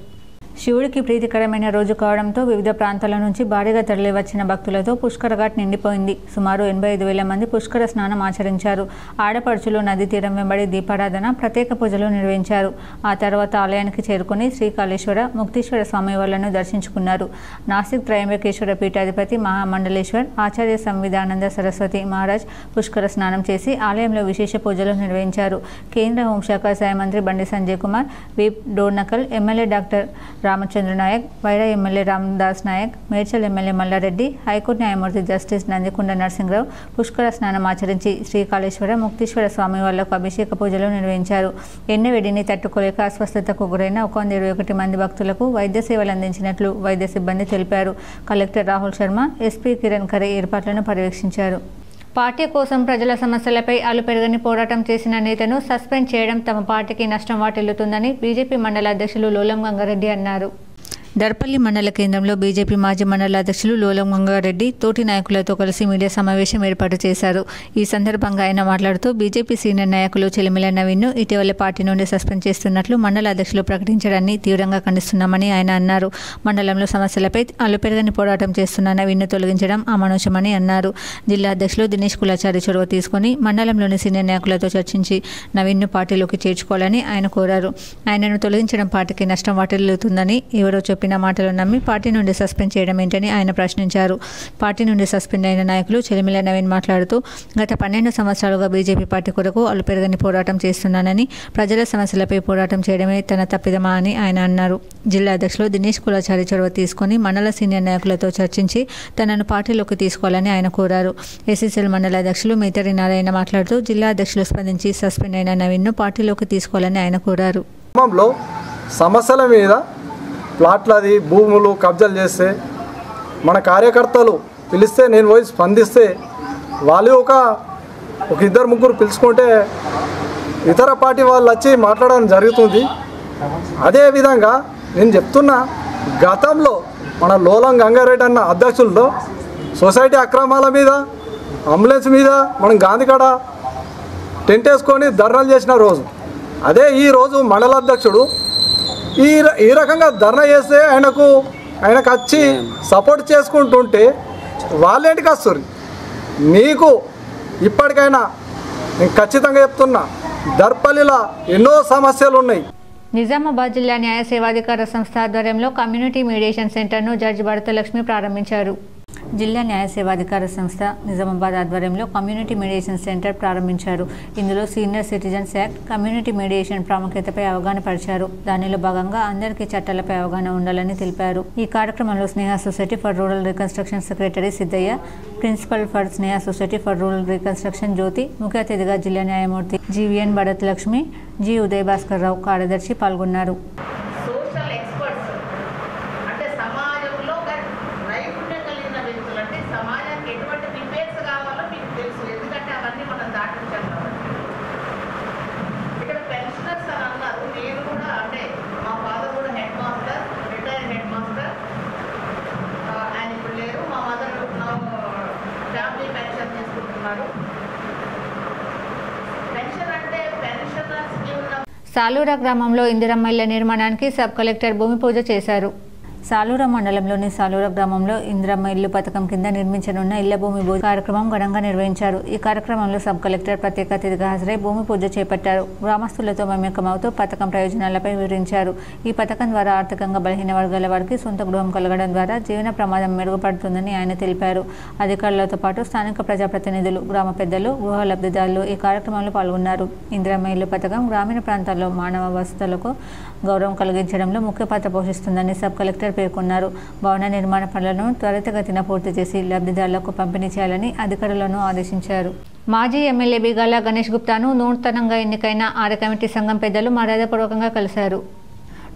శివుడికి ప్రీతికరమైన రోజు కావడంతో వివిధ ప్రాంతాల నుంచి భారీగా తరలివచ్చిన భక్తులతో పుష్కర ఘాట్ నిండిపోయింది. సుమారు 85,000 మంది పుష్కర స్నానం ఆచరించారు. ఆడపడుచులు నదీ తీరం వెంబడి దీపారాధన, ప్రత్యేక పూజలు నిర్వహించారు. ఆ తర్వాత ఆలయానికి చేరుకుని శ్రీకాళేశ్వర, ముక్తీశ్వర స్వామివార్లను దర్శించుకున్నారు. నాసిక్ త్రయంబకేశ్వర పీఠాధిపతి మహామండలేశ్వర్, ఆచార్య సంవిధానంద సరస్వతి మహారాజ్ పుష్కర స్నానం చేసి ఆలయంలో విశేష పూజలు నిర్వహించారు. కేంద్ర హోంశాఖ సహాయ మంత్రి Bandi Sanjay Kumar, whip Dornakal, MLA doctor Ramachandra Nayak, Wyra MLA Ramdas Nayak, Medchal MLA Mallareddy, high court న్యాయమూర్తి జస్టిస్ నందికొండ నరసింహరావు పుష్కర స్నానం ఆచరించి శ్రీకాళేశ్వర, ముక్తీశ్వర స్వామి వాళ్లకు అభిషేక పూజలు నిర్వహించారు. ఎన్నవేడిని తట్టుకోలేక అస్వస్థతకు గురైన 121 మంది భక్తులకు వైద్య సేవలు అందించినట్లు వైద్య సిబ్బంది తెలిపారు. కలెక్టర్ రాహుల్ శర్మ, ఎస్పీ కిరణ్ ఖరే ఏర్పాట్లను పర్యవేక్షించారు. పార్టీ కోసం ప్రజల సమస్యలపై అలుపెరగని పోరాటం చేసిన నేతను సస్పెండ్ చేయడం తమ పార్టీకి నష్టం వాటిల్లుతుందని బీజేపీ మండల అధ్యక్షులు లోలం గంగారెడ్డి అన్నారు. దర్పల్లి మండల కేంద్రంలో బీజేపీ మాజీ మండల అధ్యక్షులు లోలం గంగారెడ్డి తోటి నాయకులతో కలిసి మీడియా సమావేశం ఏర్పాటు చేశారు. ఈ సందర్భంగా ఆయన మాట్లాడుతూ బీజేపీ సీనియర్ నాయకులు చెలిమిల నవీన్ను ఇటీవల పార్టీ నుండి సస్పెండ్ చేస్తున్నట్లు మండల అధ్యక్షులు ప్రకటించడాన్ని తీవ్రంగా ఖండిస్తున్నామని ఆయన అన్నారు. మండలంలో సమస్యలపై అలుపెరగని పోరాటం చేస్తున్న నవీన్ను తొలగించడం అమానుషమని అన్నారు. జిల్లా అధ్యక్షులు దినేష్ కులాచారి చొరవ తీసుకుని మండలంలోని సీనియర్ నాయకులతో చర్చించి నవీన్ను పార్టీలోకి చేర్చుకోవాలని ఆయన కోరారు. ఆయనను తొలగించడం పార్టీకి నష్టం వాటిల్లుతుందని ఎవరో చెప్పిన మాటలు నమ్మి పార్టీ నుండి సస్పెండ్ చేయడం ఏంటని ఆయన ప్రశ్నించారు. పార్టీ నుండి సస్పెండ్ అయిన నాయకులు చెలిమిల నవీన్ మాట్లాడుతూ గత 12 సంవత్సరాలుగా బీజేపీ పార్టీ కొరకు అలుపెరగని పోరాటం చేస్తున్నానని, ప్రజల సమస్యలపై పోరాటం చేయడమే తన తప్పిదమా అని ఆయన అన్నారు. జిల్లా అధ్యక్షులు దినేష్ కులాచారి చొరవ తీసుకుని మండల సీనియర్ నాయకులతో చర్చించి తనను పార్టీలోకి తీసుకోవాలని ఆయన కోరారు. ఎస్సీసీఎల్ మండల అధ్యక్షులు మేతరి నారాయణ మాట్లాడుతూ జిల్లా అధ్యక్షులు స్పందించి సస్పెండ్ అయిన నవీన్ను పార్టీలోకి తీసుకోవాలని ఆయన కోరారు. సమస్యల మీద ప్లాట్లది భూములు కబ్జాలు చేస్తే మన కార్యకర్తలు పిలిస్తే నేను పోయి స్పందిస్తే వాళ్ళు ఒక 2-3 పిలుచుకుంటే ఇతర పార్టీ వాళ్ళు వచ్చి మాట్లాడడం జరుగుతుంది. అదేవిధంగా నేను చెప్తున్నా, గతంలో మన లోలం గంగారెడ్డి అన్న అధ్యక్షులతో సొసైటీ అక్రమాల మీద, అంబులెన్స్ మీద మనం గాంధీకాడ టెంట్ వేసుకొని ధర్నాలు చేసిన రోజు అదే. ఈరోజు మండల అధ్యక్షుడు ఈ రకంగా ధర్నా చేస్తే ఆయనకు వచ్చి సపోర్ట్ చేసుకుంటుంటే వాళ్ళేంటికి వస్తారు? నీకు ఇప్పటికైనా నేను ఖచ్చితంగా చెప్తున్నా, దర్పల్లిలో ఎన్నో సమస్యలు ఉన్నాయి. నిజామాబాద్ జిల్లా న్యాయ సేవాధికార సంస్థ ఆధ్వర్యంలో కమ్యూనిటీ మీడియేషన్ సెంటర్ను జడ్జి భరతలక్ష్మి ప్రారంభించారు. జిల్లా న్యాయ సేవాధికార సంస్థ నిజామాబాద్ ఆధ్వర్యంలో కమ్యూనిటీ మీడియేషన్ సెంటర్ ప్రారంభించారు. ఇందులో senior citizens act, community mediation ప్రాముఖ్యతపై అవగాహన పరిచారు. దానిలో భాగంగా అందరికీ చట్టాలపై అవగాహన ఉండాలని తెలిపారు. ఈ కార్యక్రమంలో Sneha society for rural reconstruction secretary Siddaiah, principal for Sneha society for rural reconstruction Jyothi, ముఖ్య అతిథిగా జిల్లా న్యాయమూర్తి జీవీఎన్ భరతలక్ష్మి, జి ఉదయభాస్కర్ రావు కార్యదర్శి పాల్గొన్నారు. సోషల్ ఎక్స్పర్ట్స్ సాలూరా గ్రామంలో ఇందిరమ్మ ఇళ్ల నిర్మాణానికి సబ్ కలెక్టర్ భూమి పూజ చేశారు. సాలూరా మండలంలోని సాలూరా గ్రామంలో ఇందిరమ్మ ఇల్లు పథకం కింద నిర్మించనున్న ఇళ్ల భూమి పూజ కార్యక్రమం ఘనంగా నిర్వహించారు. ఈ కార్యక్రమంలో సబ్ కలెక్టర్ ప్రత్యేక అతిథిగా హాజరై భూమి పూజ చేపట్టారు. గ్రామస్తులతో మమేకమవుతూ పథకం ప్రయోజనాలపై వివరించారు. ఈ పథకం ద్వారా ఆర్థికంగా బలహీన వర్గాల వారికి సొంత గృహం కలగడం ద్వారా జీవన ప్రమాదం మెరుగుపడుతుందని ఆయన తెలిపారు. అధికారులతో పాటు స్థానిక ప్రజాప్రతినిధులు, గ్రామ పెద్దలు, గృహ లబ్ధిదారులు ఈ కార్యక్రమంలో పాల్గొన్నారు. ఇందిరమ్మ ఇల్లు పథకం గ్రామీణ ప్రాంతాల్లో మానవ వసతులకు గౌరవం కలిగించడంలో ముఖ్య పాత్ర పోషిస్తుందని సబ్ కలెక్టర్ పేర్కొన్నారు. భవన నిర్మాణ పనులను త్వరితగతిన పూర్తి చేసి లబ్ధిదారులకు పంపిణీ చేయాలని అధికారులను ఆదేశించారు. మాజీ ఎమ్మెల్యే బిగాల గణేష్ గుప్తాను నూతనంగా ఎన్నికైన ఆర్య కమిటీ సంఘం పెద్దలు మర్యాదపూర్వకంగా కలిశారు.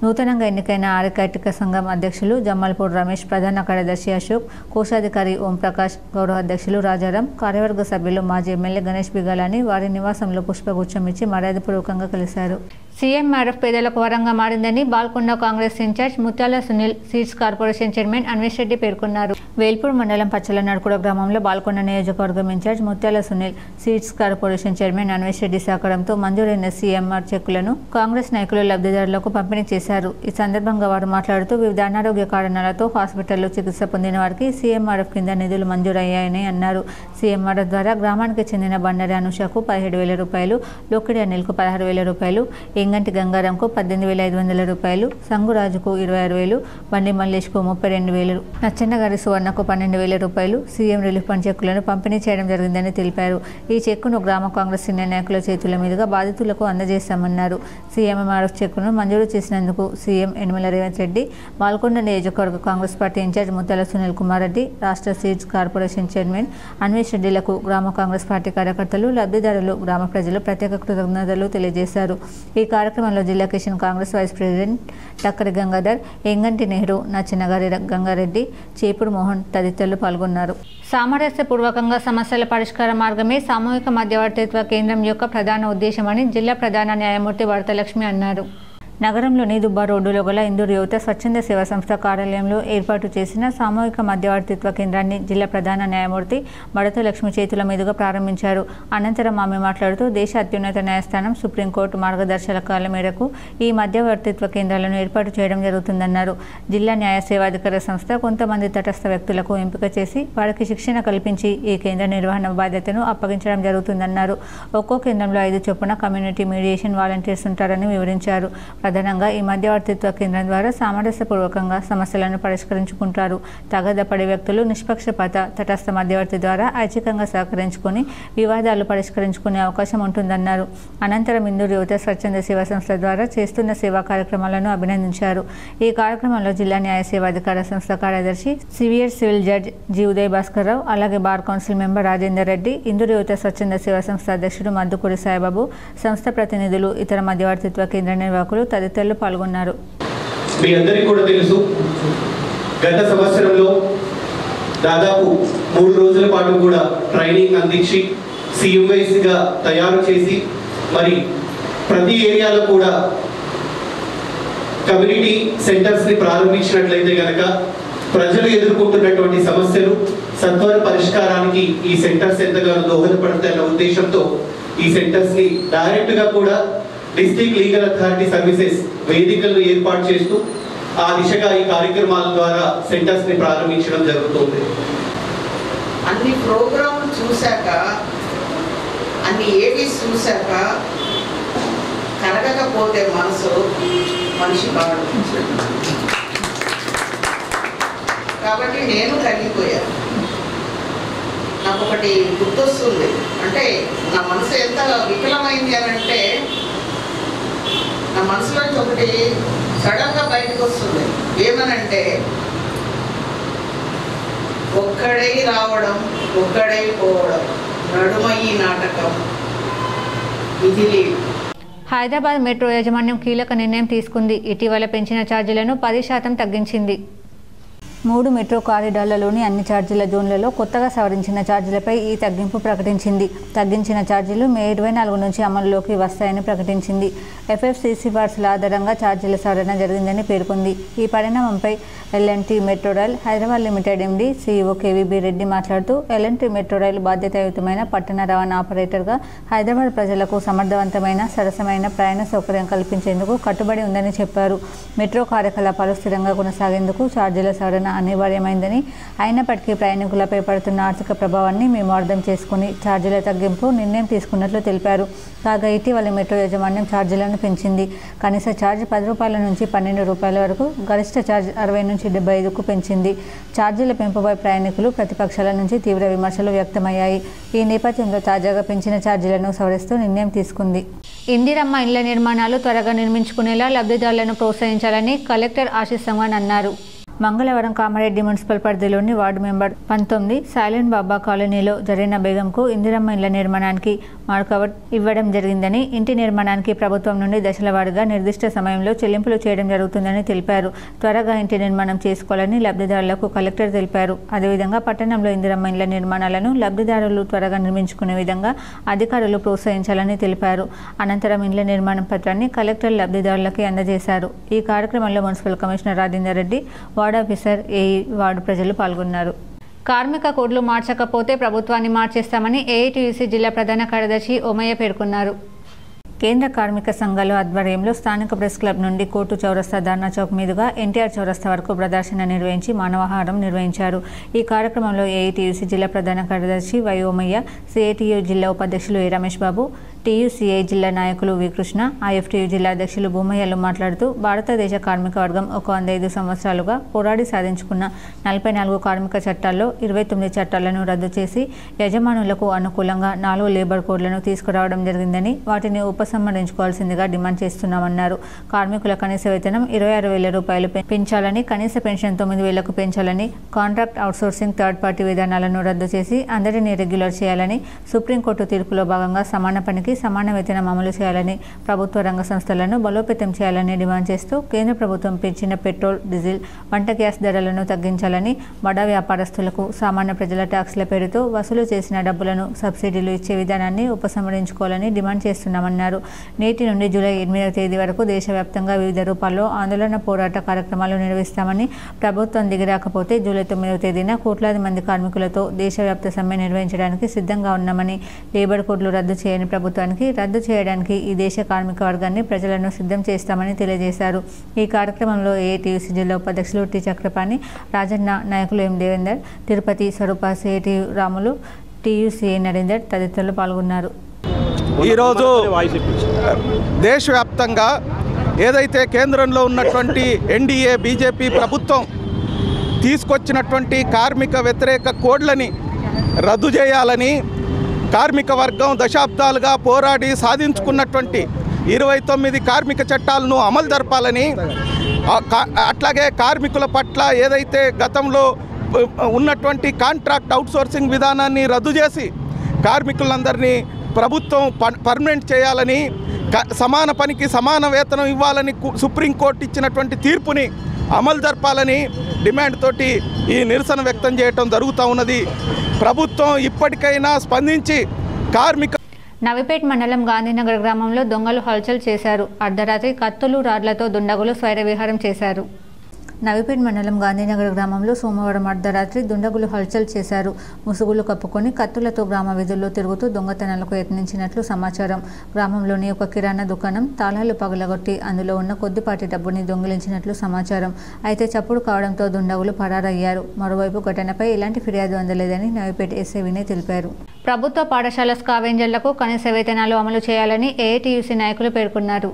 నూతనంగా ఎన్నికైన ఆర్యకైటిక సంఘం అధ్యక్షులు జమ్మల్పూర్ రమేష్, ప్రధాన కార్యదర్శి అశోక్, కోశాధికారి ఓంప్రకాష్, గౌరవ అధ్యక్షులు రాజారాం, కార్యవర్గ సభ్యులు మాజీ ఎమ్మెల్యే గణేష్ బిగాలని వారి నివాసంలో పుష్పగుచ్చం ఇచ్చి మర్యాదపూర్వకంగా కలిశారు. సీఎంఆర్ఎఫ్ పేదలకు వరంగా మారిందని బాల్కొండ కాంగ్రెస్ ఇన్ఛార్జ్ ముత్యాల Sunil, seeds corporation chairman Anvesh Reddy పేర్కొన్నారు. వేల్పూర్ మండలం పచ్చల నడుకుడ గ్రామంలో బాల్కొండ నియోజకవర్గం ఇన్ఛార్జ్ ముత్యాల Sunil, seeds corporation chairman Anvesh Reddy సహకారంతో మంజూరైన సీఎంఆర్ చెక్కులను కాంగ్రెస్ నాయకులు లబ్ధిదారులకు పంపిణీ చేశారు. ఈ సందర్భంగా వారు మాట్లాడుతూ వివిధ అనారోగ్య కారణాలతో హాస్పిటల్లో చికిత్స పొందిన వారికి సీఎంఆర్ఎఫ్ కింద నిధులు మంజూరయ్యాయని అన్నారు. సీఎంఆర్ఎఫ్ ద్వారా గ్రామానికి చెందిన బండరి అనుషకు 17,000 రూపాయలు, లోకిడి అనిల్కు 16,000 రూపాయలు, ఎంగంటి గంగారంకు 18,500 రూపాయలు, సంగురాజుకు 26,000, బండి మల్లేష్కు 32,000, నచ్చన్నగారి సువర్ణకు 12,000 రూపాయలు సీఎం రిలీఫ్ ఫండ్ చెక్కులను పంపిణీ చేయడం జరిగిందని తెలిపారు. ఈ చెక్కును గ్రామ కాంగ్రెస్ సీనియర్ నాయకుల చేతుల మీదుగా బాధితులకు అందజేశామన్నారు. సీఎంఆర్ఎఫ్ చెక్కును మంజూరు చేసినందుకు సీఎం యనమల రేవంత్ రెడ్డి, బాల్కొండ నియోజకవర్గ కాంగ్రెస్ పార్టీ ఇన్ఛార్జ్ ముత్యాల సునీల్ కుమార్ రెడ్డి, రాష్ట్ర సీడ్స్ కార్పొరేషన్ చైర్మన్ అన్వేష్ రెడ్డిలకు గ్రామ కాంగ్రెస్ పార్టీ కార్యకర్తలు, లబ్ధిదారులు, గ్రామ ప్రజలు ప్రత్యేక కృతజ్ఞతలు తెలియజేశారు. ఈ కార్యక్రమంలో జిల్లా కిషన్ కాంగ్రెస్ వైస్ ప్రెసిడెంట్ టక్కరి గంగాధర్, ఎంగంటి నెహ్రూ, నచ్చినగారి గంగారెడ్డి, చేపుడు మోహన్ తదితరులు పాల్గొన్నారు. సామరస్యపూర్వకంగా సమస్యల పరిష్కార మార్గమే సామూహిక మధ్యవర్తిత్వ కేంద్రం యొక్క ప్రధాన ఉద్దేశమని జిల్లా ప్రధాన న్యాయమూర్తి వరదలక్ష్మి అన్నారు. నగరంలోని దుబ్బా రోడ్డులో గల ఇందూరు యువత స్వచ్ఛంద సేవా సంస్థ కార్యాలయంలో ఏర్పాటు చేసిన సామూహిక మధ్యవర్తిత్వ కేంద్రాన్ని జిల్లా ప్రధాన న్యాయమూర్తి బడత లక్ష్మి చేతుల మీదుగా ప్రారంభించారు. అనంతరం ఆమె మాట్లాడుతూ దేశ అత్యున్నత న్యాయస్థానం సుప్రీంకోర్టు మార్గదర్శకాల మేరకు ఈ మధ్యవర్తిత్వ కేంద్రాలను ఏర్పాటు చేయడం జరుగుతుందన్నారు. జిల్లా న్యాయ సేవాధికార సంస్థ కొంతమంది తటస్థ వ్యక్తులకు ఎంపిక చేసి వారికి శిక్షణ కల్పించి ఈ కేంద్ర నిర్వహణ బాధ్యతను అప్పగించడం జరుగుతుందన్నారు. ఒక్కో కేంద్రంలో 5 చొప్పున కమ్యూనిటీ మీడియేషన్ వాలంటీర్స్ ఉంటారని వివరించారు. ప్రధానంగా ఈ మధ్యవర్తిత్వ కేంద్రం ద్వారా సామరస్యపూర్వకంగా సమస్యలను పరిష్కరించుకుంటారు. తగాదపడే వ్యక్తులు నిష్పక్షపాత తటస్థ మధ్యవర్తి ద్వారా ఐచ్ఛికంగా సహకరించుకొని వివాదాలు పరిష్కరించుకునే అవకాశం ఉంటుందన్నారు. అనంతరం ఇందూరు యువత స్వచ్ఛంద సేవా సంస్థ ద్వారా చేస్తున్న సేవా కార్యక్రమాలను అభినందించారు. ఈ కార్యక్రమంలో జిల్లా న్యాయ సేవాధికార సంస్థ కార్యదర్శి senior civil judge G Uday Bhaskar Rao, అలాగే bar council member Rajender Reddy, Induru యువత స్వచ్ఛంద సేవా సంస్థ అధ్యక్షుడు మద్దుకూరి సాయిబాబు, సంస్థ ప్రతినిధులు, ఇతర మధ్యవర్తిత్వ కేంద్ర నిర్వాహకులు తదితరులు పాల్గొన్నారు. మీ అందరికీ కూడా తెలుసు, గత సంవత్సరంలో దాదాపు 3 రోజుల పాటు కూడా ట్రైనింగ్ అందించి CMYస్గా తయారు చేసి మరి ప్రతి ఏరియాలో కూడా కమ్యూనిటీ సెంటర్స్ని ప్రారంభించినట్లయితే కనుక ప్రజలు ఎదుర్కొంటున్నటువంటి సమస్యలు సత్వర పరిష్కారానికి ఈ సెంటర్స్ ఎంతగానో దోహదపడతాయన్న ఉద్దేశంతో ఈ సెంటర్స్ని డైరెక్ట్గా కూడా డిస్ట్రిక్ట్ లీగల్ అథారిటీ సర్వీసెస్ వేదికలను ఏర్పాటు చేస్తూ ఆ దిశగా ఈ కార్యక్రమాల ద్వారా సెంటర్స్ని ప్రారంభించడం జరుగుతుంది. అన్ని ప్రోగ్రాంలు చూశాక, అన్ని ఏవీస్ చూశాక కరగకపోతే మనసు మనిషి కాదు. కాబట్టి నేను కరిగిపోయాను. నాకు ఒకటి గుర్తొస్తుంది, అంటే నా మనసు ఎంత విఫలమైంది అని అంటే నా మనసులోంచి ఒకటి సడన్గా బయటకు వస్తుంది. ఏమనంటే ఒక్కడై రావడం, ఒక్కడై పోవడం, నడుమయ్యి నాటకం ఇది లేదు. హైదరాబాద్ మెట్రో యాజమాన్యం కీలక నిర్ణయం తీసుకుంది. ఇటీవల పెంచిన ఛార్జీలను 10% తగ్గించింది. 3 మెట్రో కారిడార్లలోని అన్ని ఛార్జీల జోన్లలో కొత్తగా సవరించిన ఛార్జీలపై ఈ తగ్గింపు ప్రకటించింది. తగ్గించిన ఛార్జీలు మే 24 నుంచి అమలులోకి వస్తాయని ప్రకటించింది. FFCC వార్సుల ఆధారంగా ఛార్జీల సవరణ జరిగిందని పేర్కొంది. ఈ పరిణామంపై L&T metro rail Hyderabad limited MD CEO KVB Reddy మాట్లాడుతూ L&T మెట్రో రైలు బాధ్యతాయుతమైన పట్టణ రవాణా ఆపరేటర్గా హైదరాబాద్ ప్రజలకు సమర్థవంతమైన సరసమైన ప్రయాణ సౌకర్యం కల్పించేందుకు కట్టుబడి ఉందని చెప్పారు. మెట్రో కార్యకలాపాలు స్థిరంగా కొనసాగేందుకు ఛార్జీల సవరణ అనివార్యమైందని, అయినప్పటికీ ప్రయాణికులపై పడుతున్న ఆర్థిక ప్రభావాన్ని మేము అర్థం చేసుకుని ఛార్జీల తగ్గింపు నిర్ణయం తీసుకున్నట్లు తెలిపారు. కాగా ఇటీవల మెట్రో యాజమాన్యం ఛార్జీలను పెంచింది. కనీస ఛార్జ్ 10 రూపాయల నుంచి 12 రూపాయల వరకు, గరిష్ట ఛార్జ్ 60 నుంచి 75కు పెంచింది. ఛార్జీల పెంపుపై ప్రయాణికులు, ప్రతిపక్షాల నుంచి తీవ్ర విమర్శలు వ్యక్తమయ్యాయి. ఈ నేపథ్యంలో తాజాగా పెంచిన ఛార్జీలను సవరిస్తూ నిర్ణయం తీసుకుంది. ఇందిరమ్మ ఇళ్ల నిర్మాణాలు త్వరగా నిర్మించుకునేలా లబ్ధిదారులను ప్రోత్సహించాలని కలెక్టర్ ఆశీష్ సంగ్వాన్ అన్నారు. మంగళవారం కామారెడ్డి మున్సిపల్ పరిధిలోని వార్డు మెంబర్ 19 సైలెంట్ బాబా కాలనీలో జరిగిన బేగంకు ఇందిరమ్మ ఇళ్ల నిర్మాణానికి మార్కవర్ ఇవ్వడం జరిగిందని, ఇంటి నిర్మాణానికి ప్రభుత్వం నుండి దశలవారీగా నిర్దిష్ట సమయంలో చెల్లింపులు చేయడం జరుగుతుందని తెలిపారు. త్వరగా ఇంటి నిర్మాణం చేసుకోవాలని లబ్ధిదారులకు కలెక్టర్ తెలిపారు. అదేవిధంగా పట్టణంలో ఇందిరమ్మ ఇళ్ల నిర్మాణాలను లబ్ధిదారులు త్వరగా నిర్మించుకునే విధంగా అధికారులు ప్రోత్సహించాలని తెలిపారు. అనంతరం ఇళ్ల నిర్మాణం పత్రాన్ని కలెక్టర్ లబ్ధిదారులకి అందజేశారు. ఈ కార్యక్రమంలో municipal commissioner Rajender Reddy, ward officer, AE, ward ప్రజలు పాల్గొన్నారు. కార్మిక కోడ్లు మార్చకపోతే ప్రభుత్వాన్ని మార్చేస్తామని ఏఐటీయూసీ జిల్లా ప్రధాన కార్యదర్శి ఓమయ్య పేర్కొన్నారు. కేంద్ర కార్మిక సంఘాల ఆధ్వర్యంలో స్థానిక ప్రెస్ క్లబ్ నుండి కోర్టు చౌరస్తా, ధర్నా చౌక్ మీదుగా ఎన్టీఆర్ చౌరస్తా వరకు ప్రదర్శన నిర్వహించి మానవహారం నిర్వహించారు. ఈ కార్యక్రమంలో ఏఐటీయూసీ జిల్లా ప్రధాన కార్యదర్శి వై ఓమయ్య, సిఐటియు జిల్లా ఉపాధ్యక్షులు ఏ రమేష్ బాబు, టీయూసీఐ జిల్లా నాయకులు వి కృష్ణ, ఐఎఫ్టీయు జిల్లా అధ్యక్షులు భూమయ్యలు మాట్లాడుతూ భారతదేశ కార్మిక వర్గం ఒక 105 సంవత్సరాలుగా పోరాడి సాధించుకున్న 44 కార్మిక చట్టాల్లో 29 చట్టాలను రద్దు చేసి యజమానులకు అనుకూలంగా 4 లేబర్ కోడ్లను తీసుకురావడం జరిగిందని, వాటిని ఉపసంహరించుకోవాల్సిందిగా డిమాండ్ చేస్తున్నామన్నారు. కార్మికుల కనీస వేతనం 26,000 రూపాయలు పెంచాలని, కనీస పెన్షన్ 9,000కు పెంచాలని, కాంట్రాక్ట్ అవుట్సోర్సింగ్, థర్డ్ పార్టీ విధానాలను రద్దు చేసి అందరినీ రెగ్యులర్ చేయాలని, సుప్రీంకోర్టు తీర్పులో భాగంగా సమాన పనికి సమాన వేతనం అమలు చేయాలని, ప్రభుత్వ రంగ సంస్థలను బలోపేతం చేయాలని డిమాండ్ చేస్తూ కేంద్ర ప్రభుత్వం పెంచిన పెట్రోల్, డీజిల్, వంట గ్యాస్ ధరలను తగ్గించాలని, బడా వ్యాపారస్తులకు సామాన్య ప్రజల ట్యాక్స్ల పేరుతో వసూలు చేసిన డబ్బులను సబ్సిడీలు ఇచ్చే విధానాన్ని ఉపసంహరించుకోవాలని డిమాండ్ చేస్తున్నామన్నారు. నేటి నుండి జూలై 8వ తేదీ వరకు దేశవ్యాప్తంగా వివిధ రూపాల్లో ఆందోళన, పోరాట కార్యక్రమాలు నిర్వహిస్తామని, ప్రభుత్వం దిగిరాకపోతే జూలై 9వ తేదీన కోట్లాది మంది కార్మికులతో దేశవ్యాప్త సమ్మె నిర్వహించడానికి సిద్ధంగా ఉన్నామని, లేబర్ కోడ్లు రద్దు చేయని ప్రభుత్వానికి రద్దు చేయడానికి ఈ దేశ కార్మిక వర్గాన్ని, ప్రజలను సిద్ధం చేస్తామని తెలియజేశారు. ఈ కార్యక్రమంలో ఏఐటీయూసీ జిల్లా ఉపాధ్యక్షులు టి చక్రపాణి, రాజన్న, నాయకులు ఎం దేవేందర్, తిరుపతి, స్వరూప, సిఐటియు రాములు, టీయూసీఐ నరేందర్ తదితరులు పాల్గొన్నారు. ఈరోజు దేశవ్యాప్తంగా ఏదైతే కేంద్రంలో ఉన్నటువంటి ఎన్డీఏ బీజేపీ ప్రభుత్వం తీసుకొచ్చినటువంటి కార్మిక వ్యతిరేక కోడ్లని రద్దు చేయాలని, కార్మిక వర్గం దశాబ్దాలుగా పోరాడి సాధించుకున్నటువంటి 29 కార్మిక చట్టాలను అమలు జరపాలని, అట్లాగే కార్మికుల పట్ల ఏదైతే గతంలో ఉన్నటువంటి కాంట్రాక్ట్ అవుట్సోర్సింగ్ విధానాన్ని రద్దు చేసి కార్మికులందరినీ ప్రభుత్వం పర్మనెంట్ చేయాలని, సమాన పనికి సమాన వేతనం ఇవ్వాలని సుప్రీంకోర్టు ఇచ్చినటువంటి తీర్పుని అమలు జరపాలని డిమాండ్ తోటి ఈ నిరసన వ్యక్తం చేయడం జరుగుతూ ఉన్నది. ప్రభుత్వం ఇప్పటికైనా స్పందించి కార్మిక నవిపేట్ మండలం గాంధీనగర్ గ్రామంలో దొంగలు హల్చల్ చేశారు. అర్ధరాత్రి కత్తులు, రాడ్లతో దుండగులు స్వైర విహారం చేశారు. నవిపేట్ మండలం గాంధీనగర్ గ్రామంలో సోమవారం అర్ధరాత్రి దుండగులు హల్చల్ చేశారు. ముసుగులు కప్పుకొని కత్తులతో గ్రామ వీధుల్లో తిరుగుతూ దొంగతనాలకు యత్నించినట్లు సమాచారం. గ్రామంలోని ఒక కిరాణా దుకాణం తాళాలు పగలగొట్టి అందులో ఉన్న కొద్దిపాటి డబ్బుని దొంగిలించినట్లు సమాచారం. అయితే చప్పుడు కావడంతో దుండగులు పరారయ్యారు. మరోవైపు ఘటనపై ఎలాంటి ఫిర్యాదు అందలేదని నవిపేట్ ఎస్ఐ వినయ్ తెలిపారు. ప్రభుత్వ పాఠశాల స్కావెంజర్లకు కనీస వేతనాలు అమలు చేయాలని ఏఐటీయూసీ నాయకులు పేర్కొన్నారు.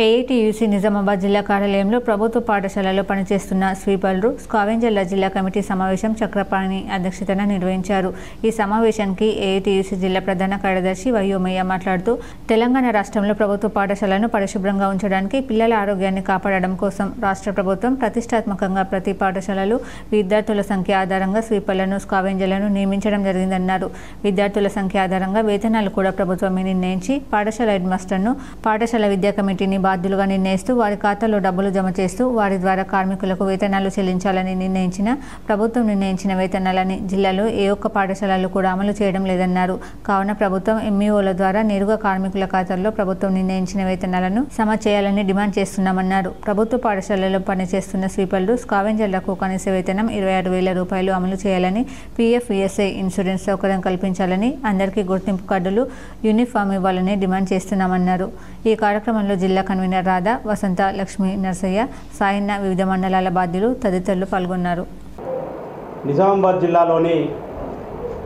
ఏఐటీయూసీ నిజామాబాద్ జిల్లా కార్యాలయంలో ప్రభుత్వ పాఠశాలలో పనిచేస్తున్న స్వీపర్లు, స్కావెంజర్ల జిల్లా కమిటీ సమావేశం చక్రపాణి అధ్యక్షతన నిర్వహించారు. ఈ సమావేశానికి ఏఐటీయూసీ జిల్లా ప్రధాన కార్యదర్శి వైయోమయ్య మాట్లాడుతూ, తెలంగాణ రాష్ట్రంలో ప్రభుత్వ పాఠశాలను పరిశుభ్రంగా ఉంచడానికి, పిల్లల ఆరోగ్యాన్ని కాపాడడం కోసం రాష్ట్ర ప్రభుత్వం ప్రతిష్టాత్మకంగా ప్రతి పాఠశాలలో విద్యార్థుల సంఖ్య ఆధారంగా స్వీపర్లను, స్కావెంజర్లను నియమించడం జరిగిందన్నారు. విద్యార్థుల సంఖ్య ఆధారంగా వేతనాలు కూడా ప్రభుత్వమే నిర్ణయించి పాఠశాల హెడ్ మాస్టర్ను, పాఠశాల విద్యా కమిటీని బాధ్యులుగా నిర్ణయిస్తూ వారి ఖాతాలో డబ్బులు జమ చేస్తూ వారి ద్వారా కార్మికులకు వేతనాలు చెల్లించాలని నిర్ణయించిన ప్రభుత్వం నిర్ణయించిన వేతనాలని జిల్లాలో ఏ ఒక్క పాఠశాలలో కూడా అమలు చేయడం లేదన్నారు. కావున ప్రభుత్వం ఎంఈఓల ద్వారా నేరుగా కార్మికుల ఖాతాల్లో ప్రభుత్వం నిర్ణయించిన వేతనాలను జమ చేయాలని డిమాండ్ చేస్తున్నామన్నారు. ప్రభుత్వ పాఠశాలలో పనిచేస్తున్న స్వీపర్లు, స్కావెంజర్లకు కనీస వేతనం 26,000 రూపాయలు అమలు చేయాలని, పీఎఫ్, ఈఎస్ఐ ఇన్సూరెన్స్ సౌకర్యం కల్పించాలని, అందరికీ గుర్తింపు కార్డులు, యూనిఫామ్ ఇవ్వాలని డిమాండ్ చేస్తున్నామన్నారు. ఈ కార్యక్రమంలో జిల్లా కన్వీనర్ రాధా, వసంత, లక్ష్మి, నర్సయ్య, సాయన్న, వివిధ మండలాల బాధ్యులు తదితరులు పాల్గొన్నారు. నిజామాబాద్ జిల్లాలోని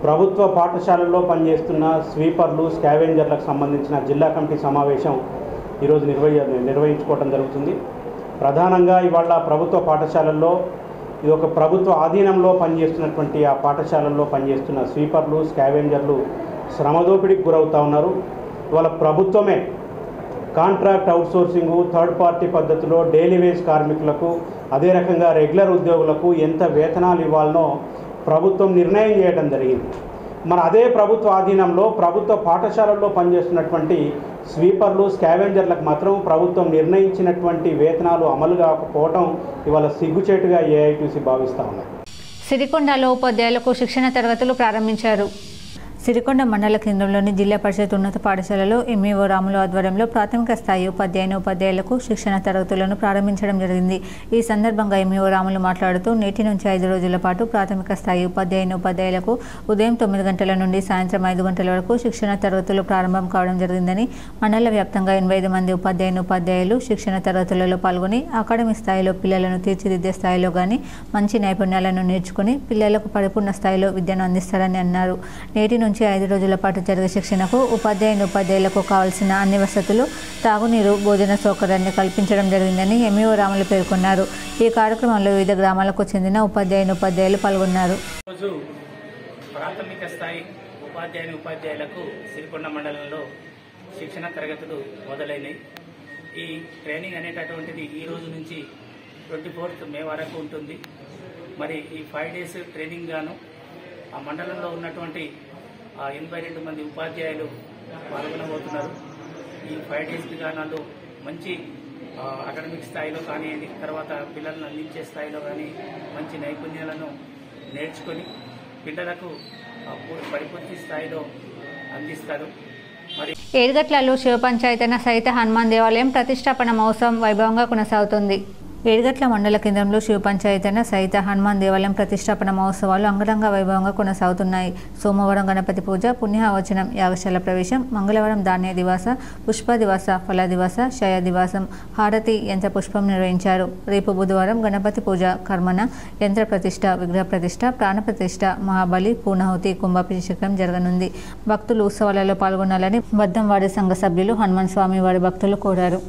ప్రభుత్వ పాఠశాలల్లో పనిచేస్తున్న స్వీపర్లు, స్కావెంజర్లకు సంబంధించిన జిల్లా కమిటీ సమావేశం ఈరోజు నిర్వహించుకోవడం జరుగుతుంది. ప్రధానంగా ఇవాళ ప్రభుత్వ పాఠశాలల్లో ఇది ఒక ప్రభుత్వ ఆధీనంలో పనిచేస్తున్నటువంటి ఆ పాఠశాలల్లో పనిచేస్తున్న స్వీపర్లు, స్కావెంజర్లు శ్రమదోపిడికి గురవుతూ ఉన్నారు. ఇవాళ ప్రభుత్వమే కాంట్రాక్ట్ అవుట్సోర్సింగు, థర్డ్ పార్టీ పద్ధతిలో డైలీ వేజ్ కార్మికులకు, అదే రకంగా రెగ్యులర్ ఉద్యోగులకు ఎంత వేతనాలు ఇవ్వాలనో ప్రభుత్వం నిర్ణయం చేయడం జరిగింది. మరి అదే ప్రభుత్వ ఆధీనంలో ప్రభుత్వ పాఠశాలల్లో పనిచేస్తున్నటువంటి స్వీపర్లు, స్కావెంజర్లకు మాత్రం ప్రభుత్వం నిర్ణయించినటువంటి వేతనాలు అమలు కాకపోవడం ఇవాళ సిగ్గుచేటుగా ఏఐటీసీ భావిస్తూ ఉన్నారు. సిరికొండలో ఉపాధ్యాయులకు శిక్షణ తరగతులు ప్రారంభించారు. సిరికొండ మండల కేంద్రంలోని జిల్లా పరిషత్ ఉన్నత పాఠశాలలో ఎంఈఓ రాములు ఆధ్వర్యంలో ప్రాథమిక స్థాయి ఉపాధ్యాయులకు శిక్షణ తరగతులను ప్రారంభించడం జరిగింది. ఈ సందర్భంగా ఎంఈఓ రాములు మాట్లాడుతూ నేటి నుంచి 5 రోజుల పాటు ప్రాథమిక స్థాయి ఉపాధ్యాయులకు ఉదయం 9 గంటల నుండి సాయంత్రం 5 గంటల వరకు శిక్షణ తరగతులు ప్రారంభం కావడం జరిగిందని, మండల వ్యాప్తంగా 85 మంది ఉపాధ్యాయులు శిక్షణ తరగతులలో పాల్గొని అకాడమిక్ స్థాయిలో పిల్లలను తీర్చిదిద్దే స్థాయిలో కానీ మంచి నైపుణ్యాలను నేర్చుకుని పిల్లలకు పరిపూర్ణ స్థాయిలో విద్యను అందిస్తారని అన్నారు. నేటి నుంచి 5 రోజుల పాటు జరిగే శిక్షణకు ఉపాధ్యాయులకు కావాల్సిన అన్ని వసతులు, తాగునీరు, భోజన సౌకర్యాన్ని కల్పించడం జరిగిందని ఎంఈఓ రాములు పేర్కొన్నారు. ఈ కార్యక్రమంలో వివిధ గ్రామాలకు చెందిన ఉపాధ్యాయులు పాల్గొన్నారు. ప్రాథమిక స్థాయి ఉపాధ్యాయులకు సిరికొండ మండలంలో శిక్షణ తరగతులు మొదలైనవి. ఈ ట్రైనింగ్ అనేటటువంటిది ఈ రోజు నుంచి 24th మే వరకు ఉంటుంది. మరి ఈ 5 days ట్రైనింగ్ గాను ఆ మండలంలో ఉన్నటువంటి 82 మంది ఉపాధ్యాయులు పాల్గొనబోతున్నారు. ఈ 5 days గాను మంచి అకాడమిక్ స్థాయిలో కానివ్వండి, తర్వాత పిల్లలను అందించే స్థాయిలో కానీ మంచి నైపుణ్యాలను నేర్చుకొని పిల్లలకు పరిపూర్తి స్థాయిలో అందిస్తారు. మరి ఏడుగట్లలో శివ పంచాయతన సహిత హనుమాన్ దేవాలయం ప్రతిష్టాపన మహోత్సవం వైభవంగా కొనసాగుతుంది. ఏడుగట్ల మండల కేంద్రంలో శివ పంచాయతన సహిత హనుమాన్ దేవాలయం ప్రతిష్టాపన మహోత్సవాలు అంగరంగ వైభవంగా కొనసాగుతున్నాయి. సోమవారం గణపతి పూజ, పుణ్యావచనం, యాగశాల ప్రవేశం, మంగళవారం ధాన్య దివాస, పుష్ప దివాస, ఫల దివాస, శయ దివాసం, హారతి, యంత్ర పుష్పం నిర్వహించారు. రేపు బుధవారం గణపతి పూజ, కర్మన, యంత్ర ప్రతిష్ట, విగ్రహ ప్రతిష్ట, ప్రాణ ప్రతిష్ట, మహాబలి, పూర్ణాహుతి, కుంభాభిషేకం జరగనుంది. భక్తులు ఉత్సవాలలో పాల్గొనాలని బద్దంవాడి సంఘ సభ్యులు హనుమాన్ స్వామి వారి భక్తులు కోరారు.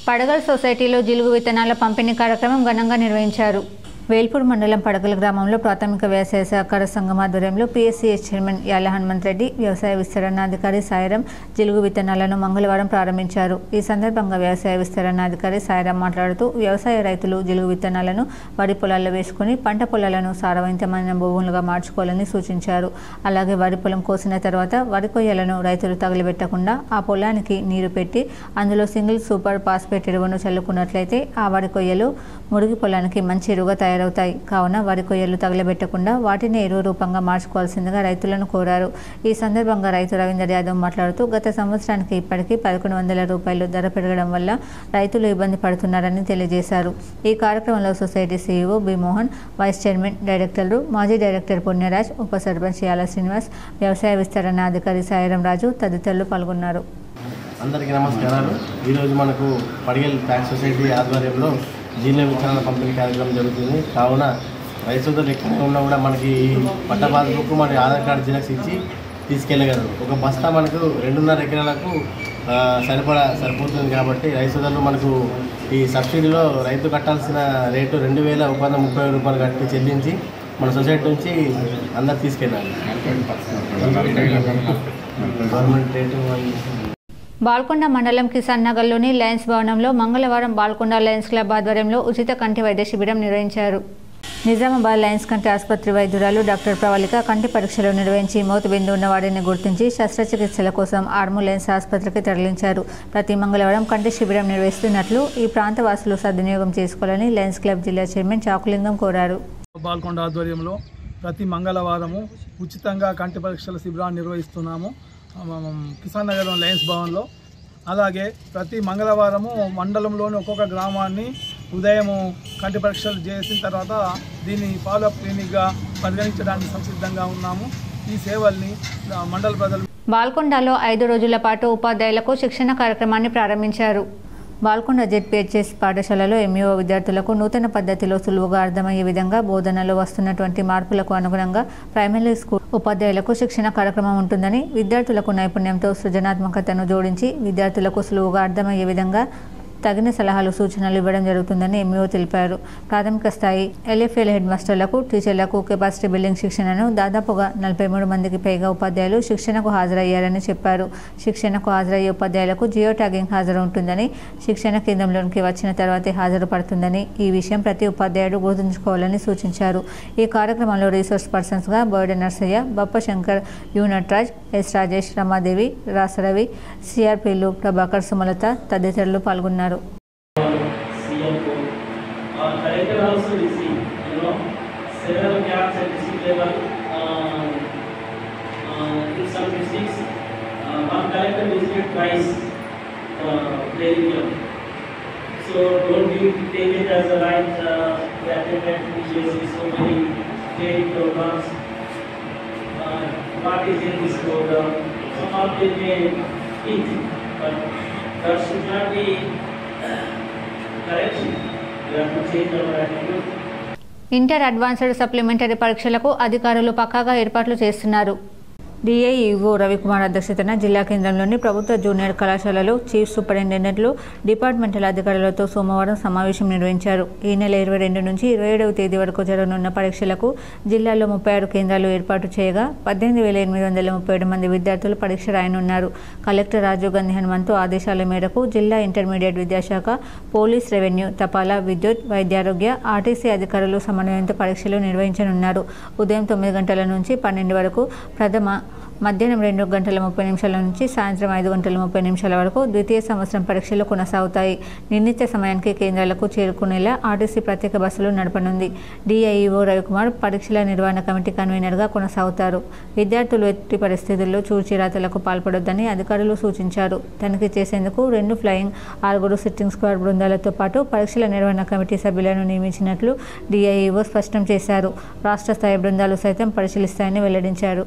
పడగల్ సొసైటీలో జిలుగు విత్తనాల పంపిణీ కార్యక్రమం ఘనంగా నిర్వహించారు. వేల్పూర్ మండలం పడగల గ్రామంలో ప్రాథమిక వ్యవసాయ సహకార సంఘం ఆధ్వర్యంలో పిఎస్సిఎస్ చైర్మన్ యాల హనుమంత్ రెడ్డి, వ్యవసాయ విస్తరణాధికారి సాయిరాం జిలుగు విత్తనాలను మంగళవారం ప్రారంభించారు. ఈ సందర్భంగా వ్యవసాయ విస్తరణాధికారి సాయిరాం మాట్లాడుతూ వ్యవసాయ రైతులు జిలుగు విత్తనాలను వరి పొలాల్లో వేసుకుని పంట పొలాలను సారవంతమైన భూములుగా మార్చుకోవాలని సూచించారు. అలాగే వరి పొలం కోసిన తర్వాత వరి కొయ్యలను రైతులు తగిలిపెట్టకుండా ఆ పొలానికి నీరు పెట్టి అందులో సింగిల్ సూపర్ ఫాస్ఫేట్ ఎరువును చల్లుకున్నట్లయితే ఆ వరి కొయ్యలు మురిగి పొలానికి మంచి ఎరువుగా తయారవుతాయి. కావున వరి కొయ్యలు తగలబెట్టకుండా వాటిని ఎరువు రూపంగా మార్చుకోవాల్సిందిగా రైతులను కోరారు. ఈ సందర్భంగా రైతు రవీందర్ యాదవ్ మాట్లాడుతూ గత సంవత్సరానికి ఇప్పటికీ 1,100 రూపాయలు ధర పెరగడం వల్ల రైతులు ఇబ్బంది పడుతున్నారని తెలియజేశారు. ఈ కార్యక్రమంలో society CEO B Mohan, vice chairman, డైరెక్టర్లు, మాజీ డైరెక్టర్ పుణ్యరాజ్, ఉప సర్పంచ్ యాల శ్రీనివాస్, వ్యవసాయ విస్తరణాధికారి సాయిరాం రాజు తదితరులు పాల్గొన్నారు. అందరికీ నమస్కారాలు. ఈరోజు మనకు పడిగల్ ప్యాక్ సొసైటీ ఆధ్వర్యంలో జిల్లా విత్తనాల పంపిణీ కార్యక్రమం జరుగుతుంది. కావున రైతు సోదరులు ఎక్కడ ఉన్నా కూడా మనకి పట్ట పాస్బుక్, మన ఆధార్ కార్డు జిరాక్స్ ఇచ్చి తీసుకెళ్ళగలరు. ఒక బస్తా మనకు 2.5 ఎకరాలకు సరిపోతుంది. కాబట్టి రైతు సోదరులు మనకు ఈ సబ్సిడీలో రైతు కట్టాల్సిన రేటు 2,130 రూపాయలు కట్టి చెల్లించి మన సొసైటీ నుంచి అందరు తీసుకెళ్ళాలి. గవర్నమెంట్ రేటు బాల్కొండ మండలం కిసాన్ నగర్లోని లయన్స్ భవనంలో మంగళవారం బాల్కొండ లయన్స్ క్లబ్ ఆధ్వర్యంలో ఉచిత కంటి వైద్య శిబిరం నిర్వహించారు. నిజామాబాద్ లయన్స్ కంటి ఆసుపత్రి వైద్యురాలు డాక్టర్ ప్రవళిక కంటి పరీక్షలు నిర్వహించి మోతుబిందు ఉన్న వారిని గుర్తించి శస్త్రచికిత్సల కోసం ఆర్మూర్ లయన్స్ ఆసుపత్రికి తరలించారు. ప్రతి మంగళవారం కంటి శిబిరం నిర్వహిస్తున్నట్లు ఈ ప్రాంత వాసులు సద్వినియోగం చేసుకోవాలని లయన్స్ క్లబ్ జిల్లా చైర్మన్ చాకులింగం కోరారు. బాల్కొండ ఆధ్వర్యంలో ప్రతి మంగళవారము ఉచితంగా కంటి పరీక్షల శిబిరాన్ని నిర్వహిస్తున్నాము కిసాన్ నగర్ లయన్స్ భవన్లో. అలాగే ప్రతి మంగళవారము మండలంలోని ఒక్కొక్క గ్రామాన్ని ఉదయం కంటి పరీక్షలు చేసిన తర్వాత దీన్ని ఫాలోఅప్ క్లినిక్గా పరిగణించడానికి సంసిద్ధంగా ఉన్నాము. ఈ సేవల్ని మండల ప్రజలు. బాల్కొండలో 5 రోజుల పాటు ఉపాధ్యాయులకు శిక్షణ కార్యక్రమాన్ని ప్రారంభించారు. బాల్కొండ జెడ్పీహెచ్ఎస్ పాఠశాలలో ఎంఈఓ విద్యార్థులకు నూతన పద్ధతిలో సులువుగా అర్థమయ్యే విధంగా బోధనలో వస్తున్నటువంటి మార్పులకు అనుగుణంగా ప్రైమరీ స్కూల్ ఉపాధ్యాయులకు శిక్షణ కార్యక్రమం ఉంటుందని, విద్యార్థులకు నైపుణ్యంతో సృజనాత్మకతను జోడించి విద్యార్థులకు సులువుగా అర్థమయ్యే విధంగా తగిన సలహాలు సూచనలు ఇవ్వడం జరుగుతుందని ఎంఈఓ తెలిపారు. ప్రాథమిక స్థాయి ఎల్ఎఫ్ఎల్ హెడ్ మాస్టర్లకు టీచర్లకు కెపాసిటీ బిల్డింగ్ శిక్షణను దాదాపుగా 43 మందికి పైగా ఉపాధ్యాయులు శిక్షణకు హాజరయ్యారని చెప్పారు. శిక్షణకు హాజరయ్యే ఉపాధ్యాయులకు జియో ట్యాగింగ్ హాజరు ఉంటుందని, శిక్షణ కేంద్రంలోనికి వచ్చిన తర్వాతే హాజరు పడుతుందని, ఈ విషయం ప్రతి ఉపాధ్యాయుడు గుర్తుంచుకోవాలని సూచించారు. ఈ కార్యక్రమంలో రీసోర్స్ పర్సన్స్గా బోర్డ నర్సయ్య, బప్ప శంకర్, యు నటరాజ్, ఎస్ రాజేష్, రమాదేవి, రాసరవి, సిఆర్పీలు ప్రభాకర్, సుమలత తదితరులు పాల్గొన్నారు. So don't take it as a right attendant which is so many training programs. What is in this program? Some of them may think, but that should not be correction. We have to change our attitude. Inter advanced supplementary పరీక్షలకు అధికారులు పక్కాగా ఏర్పాట్లు చేస్తున్నారు. డిఐఈఓ రవికుమార్ అధ్యక్షతన జిల్లా కేంద్రంలోని ప్రభుత్వ జూనియర్ కళాశాలలో చీఫ్ సూపరింటెండెంట్లు, డిపార్ట్మెంటల్ అధికారులతో సోమవారం సమావేశం నిర్వహించారు. ఈ నెల 22 నుంచి 27వ తేదీ వరకు జరగనున్న పరీక్షలకు జిల్లాలో 36 కేంద్రాలు ఏర్పాటు చేయగా 18,837 మంది విద్యార్థులు పరీక్ష రాయనున్నారు. కలెక్టర్ రాజీవ్ గాంధీ హనుమంతు ఆదేశాల మేరకు జిల్లా ఇంటర్మీడియట్ విద్యాశాఖ, పోలీస్, రెవెన్యూ, తపాలా, విద్యుత్, వైద్యారోగ్య, ఆర్టీసీ అధికారులు సమన్వయంతో పరీక్షలు నిర్వహించనున్నారు. ఉదయం 9 గంటల నుంచి 12 వరకు ప్రథమ, మధ్యాహ్నం 2 గంటల 30 నిమిషాల నుంచి సాయంత్రం 5 గంటల 30 నిమిషాల వరకు ద్వితీయ సంవత్సరం పరీక్షలు కొనసాగుతాయి. నిర్ణీత సమయానికి కేంద్రాలకు చేరుకునేలా ఆర్టీసీ ప్రత్యేక బస్సులు నడపనుంది. డిఐఈఓ రవికుమార్ పరీక్షల నిర్వహణ కమిటీ కన్వీనర్గా కొనసాగుతారు. విద్యార్థులు ఎట్టి పరిస్థితుల్లో చూచిరాతలకు పాల్పడొద్దని అధికారులు సూచించారు. తనిఖీ చేసేందుకు 2 ఫ్లయింగ్, 6 సిట్టింగ్ స్క్వాడ్ బృందాలతో పాటు పరీక్షల నిర్వహణ కమిటీ సభ్యులను నియమించినట్లు డిఐఈఓ స్పష్టం చేశారు. రాష్ట్ర స్థాయి బృందాలు సైతం పరిశీలిస్తాయని వెల్లడించారు.